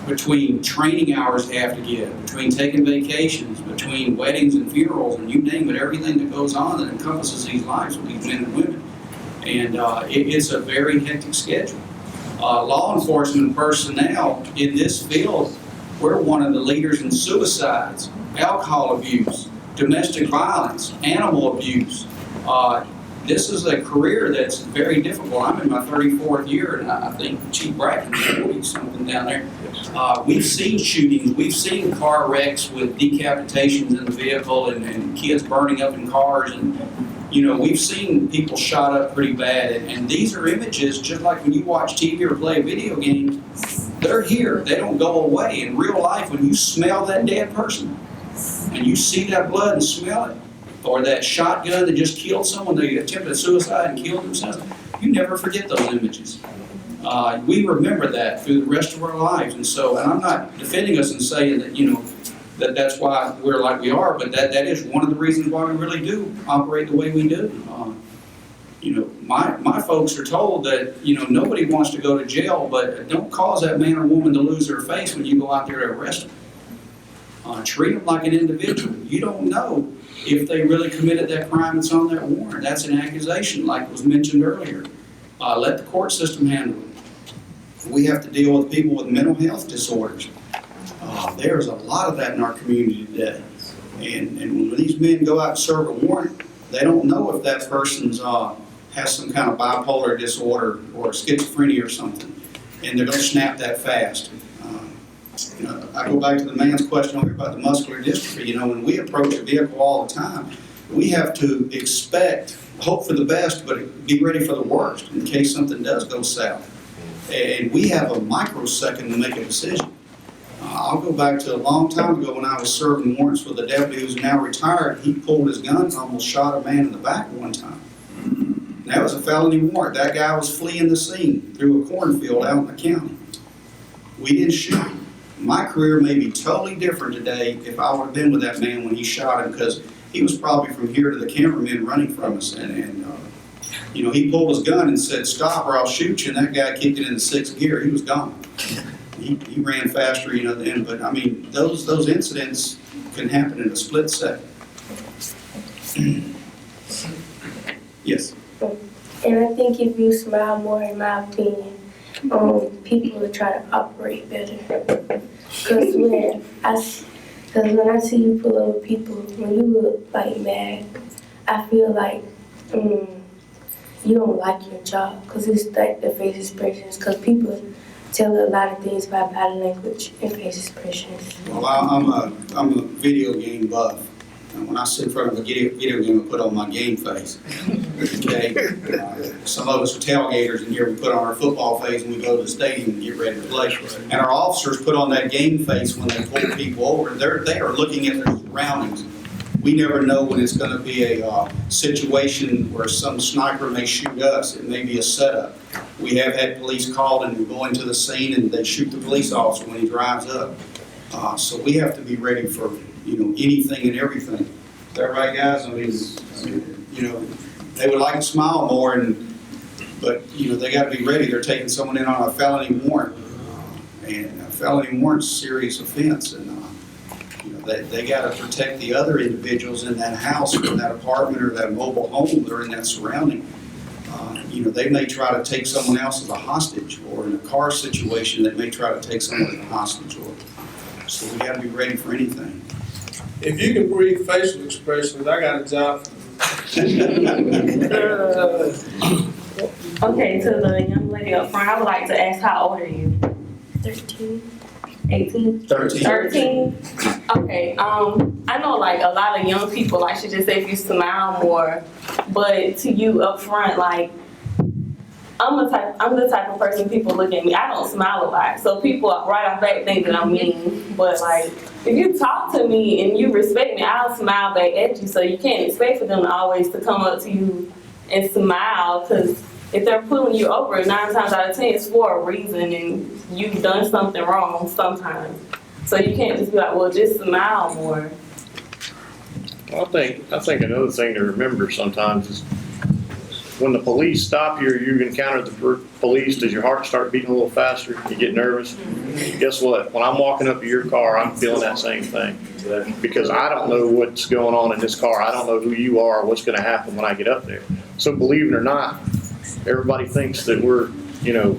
Between training hours they have to get, between taking vacations, between weddings and funerals, and you name it, everything that goes on that encompasses these lives with these men and women. And it's a very hectic schedule. Law enforcement personnel in this field, we're one of the leaders in suicides, alcohol abuse, domestic violence, animal abuse. This is a career that's very difficult. I'm in my 34th year, and I think Chief Bracken's 40-something down there. We've seen shootings, we've seen car wrecks with decapitations in the vehicle and kids burning up in cars, and you know, we've seen people shot up pretty bad, and these are images just like when you watch TV or play a video game. They're here, they don't go away. In real life, when you smell that dead person and you see that blood and smell it, or that shotgun that just killed someone, they attempted suicide and killed themselves, you never forget those images. We remember that through the rest of our lives. And so, and I'm not defending us and saying that, you know, that's why we're like we are, but that is one of the reasons why we really do operate the way we do. You know, my folks are told that, you know, nobody wants to go to jail, but don't cause that man or woman to lose their face when you go out there to arrest them. Treat them like an individual. You don't know if they really committed that crime that's on that warrant. That's an accusation, like was mentioned earlier. Let the court system handle it. We have to deal with people with mental health disorders. There's a lot of that in our community today. And when these men go out and serve a warrant, they don't know if that person's has some kind of bipolar disorder or schizophrenia or something. And they're going to snap that fast. You know, I go back to the man's question over about the muscular dystrophy. You know, when we approach a vehicle all the time, we have to expect, hope for the best, but be ready for the worst in case something does go south. And we have a microsecond to make a decision. I'll go back to a long time ago when I was serving warrants with a deputy who's now retired. He pulled his gun and almost shot a man in the back one time. That was a felony warrant. That guy was fleeing the scene through a cornfield out in the county. We didn't shoot him. My career may be totally different today if I would have been with that man when he shot him, because he was probably from here to the cameraman running from us. And you know, he pulled his gun and said, "Stop or I'll shoot you." And that guy kicked it into sixth gear. He was gone. He ran faster, you know, then. But I mean, those incidents can happen in a split second. Yes. And I think if you smile more, in my opinion, people will try to operate better. Because when I see you pull over people, when you look like mad, I feel like you don't like your job, because it's like the face expressions, because people tell a lot of things by body language and face expressions. Well, I'm a video game buff. And when I sit in front of a video game, I put on my game face. Okay? Some of us are tailgaters in here. We put on our football face when we go to the stadium and get ready to play. And our officers put on that game face when they pull people over. They are looking at their surroundings. We never know when it's going to be a situation where some sniper may shoot us. It may be a setup. We have had police called and we go into the scene and they shoot the police officer when he drives up. So we have to be ready for, you know, anything and everything. Is that right, guys? I mean, you know, they would like to smile more, but you know, they got to be ready. They're taking someone in on a felony warrant, and a felony warrant's a serious offense, and you know, they got to protect the other individuals in that house or that apartment or that mobile home that are in that surrounding. You know, they may try to take someone else as a hostage, or in a car situation, they may try to take someone as a hostage. So we got to be ready for anything. If you can read facial expressions, I got a job for you. Okay, to the young lady up front, I would like to ask, how old are you? 13. 18? 13. Okay, I know like a lot of young people, I should just say, if you smile more, but to you up front, like, I'm the type of person people look at me. I don't smile a lot, so people right off that think that I'm mean. But like, if you talk to me and you respect me, I'll smile back at you. So you can't expect for them to always to come up to you and smile, because if they're pulling you over, 9 times out of 10 it's for a reason, and you've done something wrong sometimes. So you can't just be like, well, just smile more. Well, I think another thing to remember sometimes is, when the police stop you or you encounter the police, does your heart start beating a little faster? You get nervous? Guess what? When I'm walking up to your car, I'm feeling that same thing. Because I don't know what's going on in this car. I don't know who you are or what's going to happen when I get up there. So believe it or not, everybody thinks that we're, you know,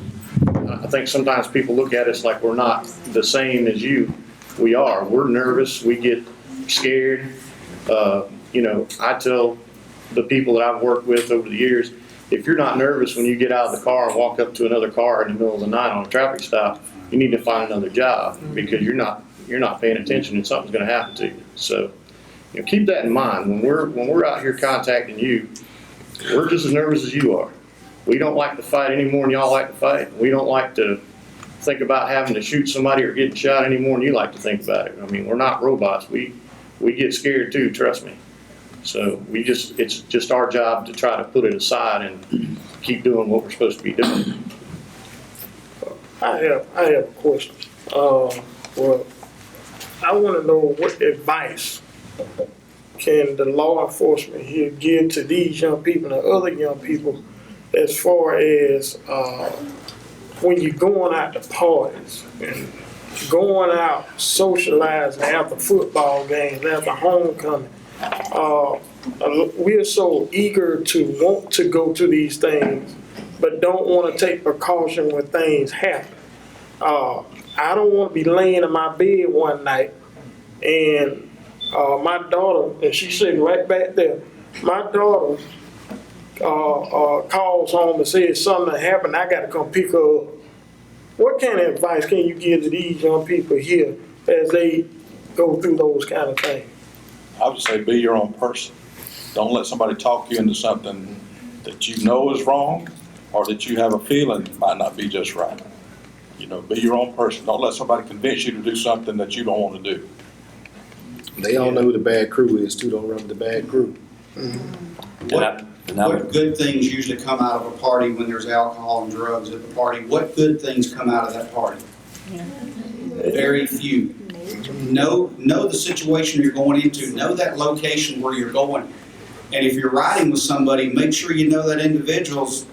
I think sometimes people look at us like we're not the same as you. We are. We're nervous. We get scared. You know, I tell the people that I've worked with over the years, if you're not nervous when you get out of the car and walk up to another car in the middle of the night on a traffic stop, you need to find another job because you're not paying attention and something's going to happen to you. So, you know, keep that in mind when we're out here contacting you. We're just as nervous as you are. We don't like to fight any more than y'all like to fight. We don't like to think about having to shoot somebody or getting shot any more than you like to think about it. I mean, we're not robots. We get scared too, trust me. So it's just our job to try to put it aside and keep doing what we're supposed to be doing. I have a question. Well, I want to know what advice can the law enforcement here give to these young people and other young people as far as when you're going out to parties and going out socializing after football games, after homecoming. We're so eager to want to go to these things, but don't want to take precaution when things happen. I don't want to be laying in my bed one night and my daughter, and she's sitting right back there, my daughter calls home and says something happened, I got to come pick her up. What kind of advice can you give to these young people here as they go through those kind of things? I would say be your own person. Don't let somebody talk you into something that you know is wrong or that you have a feeling might not be just right. You know, be your own person. Don't let somebody convince you to do something that you don't want to do. They all know who the bad crew is too. Don't run with the bad crew. What good things usually come out of a party when there's alcohol and drugs at the party? What good things come out of that party? Very few. Know the situation you're going into. Know that location where you're going. And if you're riding with somebody, make sure you know that individual's.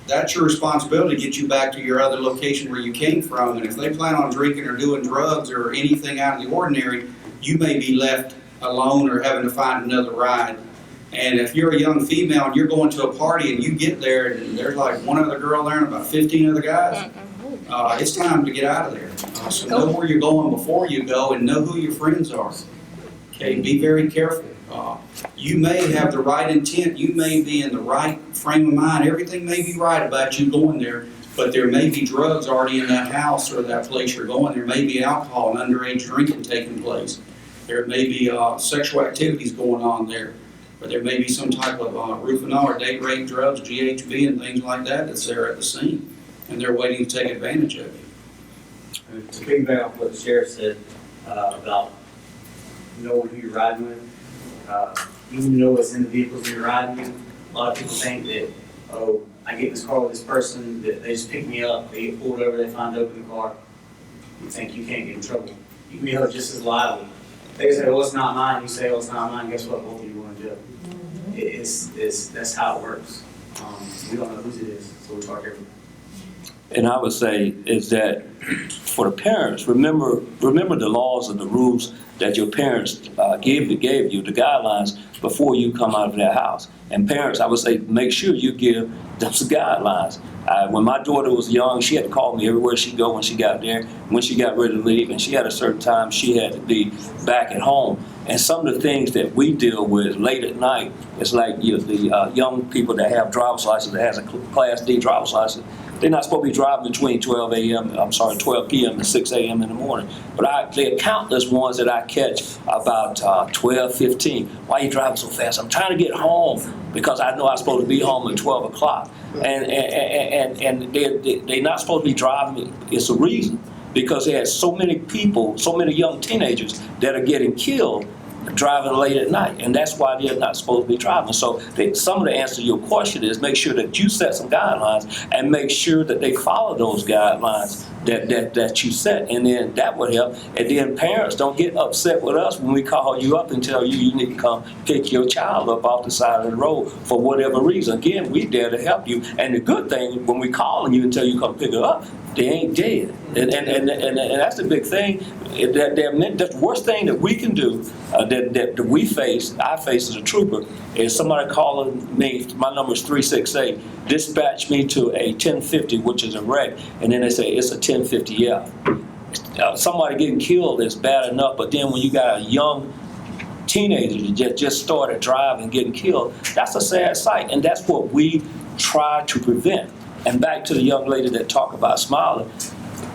That's your responsibility to get you back to your other location where you came from. And if they plan on drinking or doing drugs or anything out of the ordinary, you may be left alone or having to find another ride. And if you're a young female and you're going to a party and you get there and there's like one other girl there and about 15 other guys, it's time to get out of there. So know where you're going before you go and know who your friends are. Okay, be very careful. You may have the right intent, you may be in the right frame of mind, everything may be right about you going there, but there may be drugs already in that house or that place you're going. There may be alcohol and underage drinking taking place. There may be sexual activities going on there. Or there may be some type of rufinol or date rape drugs, GHB and things like that that's there at the scene. And they're waiting to take advantage of it. To piggyback off what the sheriff said about knowing who you're riding with, even though it's in the vehicles you're riding in, a lot of people think that, oh, I get in this car with this person, that they just pick me up, they get pulled over, they find dope in the car. You think you can't get in trouble. You can be held just as liable. They say, oh, it's not mine. You say, oh, it's not mine. Guess what? Both of you want to do it. That's how it works. We don't know whose it is, so we talk everything. And I would say is that for the parents, remember the laws and the rules that your parents gave you, the guidelines before you come out of their house. And parents, I would say, make sure you give them some guidelines. When my daughter was young, she had to call me everywhere she'd go when she got there, when she got ready to leave, and she had a certain time she had to be back at home. And some of the things that we deal with late at night, it's like the young people that have driver's license, that has a Class D driver's license, they're not supposed to be driving between 12 p.m. and 6 a.m. in the morning. But there are countless ones that I catch about 12, 15. Why are you driving so fast? I'm trying to get home because I know I'm supposed to be home at 12 o'clock. And they're not supposed to be driving. It's a reason. Because there's so many people, so many young teenagers that are getting killed driving late at night, and that's why they're not supposed to be driving. So some of the answer to your question is make sure that you set some guidelines and make sure that they follow those guidelines that you set, and then that would help. And then parents, don't get upset with us when we call you up and tell you need to come pick your child up off the side of the road for whatever reason. Again, we there to help you. And the good thing, when we calling you and tell you come pick her up, they ain't dead. And that's the big thing. That's the worst thing that we can do, that I face as a trooper, is somebody calling me, my number is 368, dispatch me to a 1050, which is a wreck, and then they say it's a 1050F. Somebody getting killed is bad enough, but then when you got a young teenagers that just started driving, getting killed. That's a sad sight, and that's what we try to prevent. And back to the young lady that talked about smiling,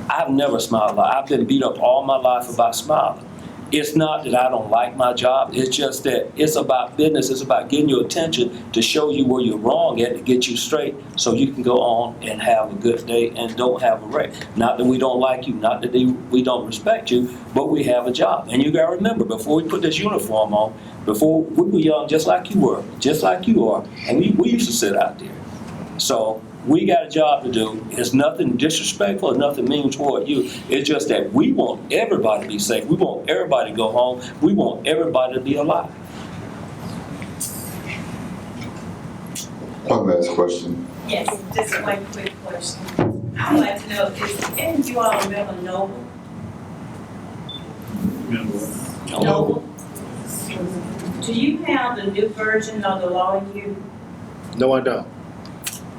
I've never smiled a lot. I've been beat up all my life about smiling. It's not that I don't like my job, it's just that it's about business, it's about getting your attention to show you where you're wrong at, to get you straight so you can go on and have a good day and don't have a wreck. Not that we don't like you, not that we don't respect you, but we have a job. And you gotta remember, before we put this uniform on, before we were young just like you were, just like you are, and we used to sit out there. So we got a job to do. It's nothing disrespectful, nothing mean toward you. It's just that we want everybody to be safe. We want everybody to go home. We want everybody to be alive. One last question. Yes, just one quick question. I would like to know, is any of you all remember Noble? Noble? Do you have the new version of the law in you? No, I don't.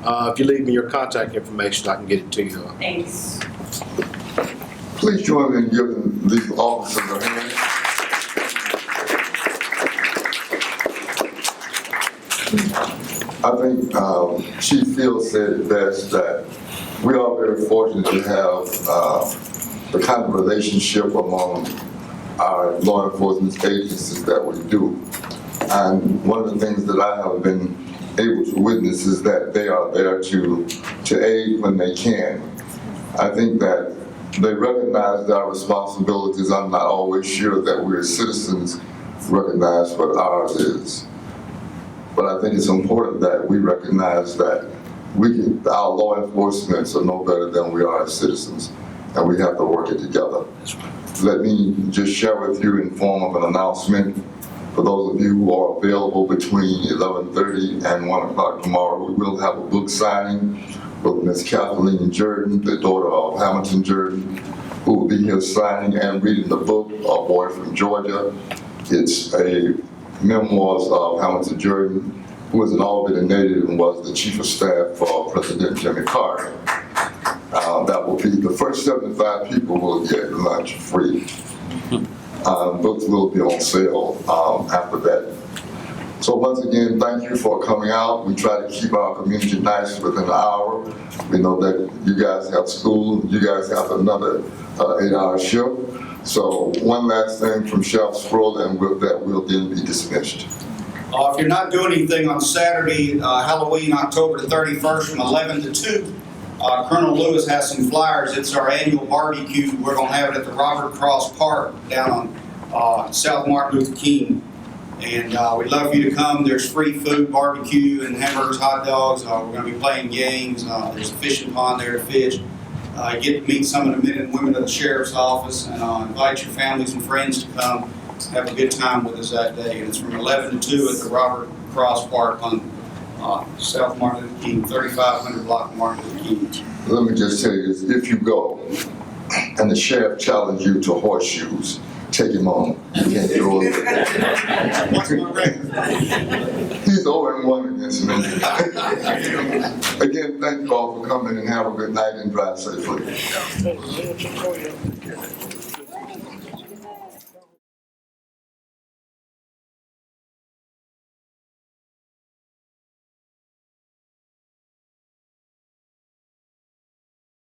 If you leave me your contact information, I can get it to you. Thanks. Please join me in giving these officers a hand. I think Chief Field said it best, that we are very fortunate to have the kind of relationship among our law enforcement agencies that we do. And one of the things that I have been able to witness is that they are there to aid when they can. I think that they recognize our responsibilities. I'm not always sure that we as citizens recognize what ours is. But I think it's important that we recognize that our law enforcement are no better than we are as citizens, and we have to work it together. Let me just share with you in form of an announcement. For those of you who are available between 11:30 and 1 o'clock tomorrow, we will have a book signing with Ms. Kathleen Jordan, the daughter of Hamilton Jordan, who will be here signing and reading the book, A Boy from Georgia. It's a memoirs of Hamilton Jordan, who was an Albany native and was the chief of staff for President Jimmy Carter. That will be the first 75 people will get lunch free. Books will be on sale after that. So once again, thank you for coming out. We try to keep our community nice within an hour. We know that you guys have school, you guys have another 8-hour shift. So one last thing from Sheriff Sproul, and with that we'll then be dismissed. If you're not doing anything on Saturday, Halloween, October the 31st from 11 to 2, Colonel Lewis has some flyers. It's our annual barbecue. We're going to have it at the Robert Cross Park down on South Martin Luther King. And we'd love for you to come. There's free food, barbecue, and hamburgers, hot dogs. We're going to be playing games. There's a fishing pond there to fish. Get to meet some of the men and women of the Sheriff's Office, and invite your families and friends to come have a good time with us that day. And it's from 11 to 2 at the Robert Cross Park on South Martin Luther King, 3500 block Martin Luther King. Let me just tell you this, if you go and the sheriff challenged you to horseshoes, take him on. You can't throw it. What's my record? He's 0-1 against me. Again, thank you all for coming and have a good night and drive safely.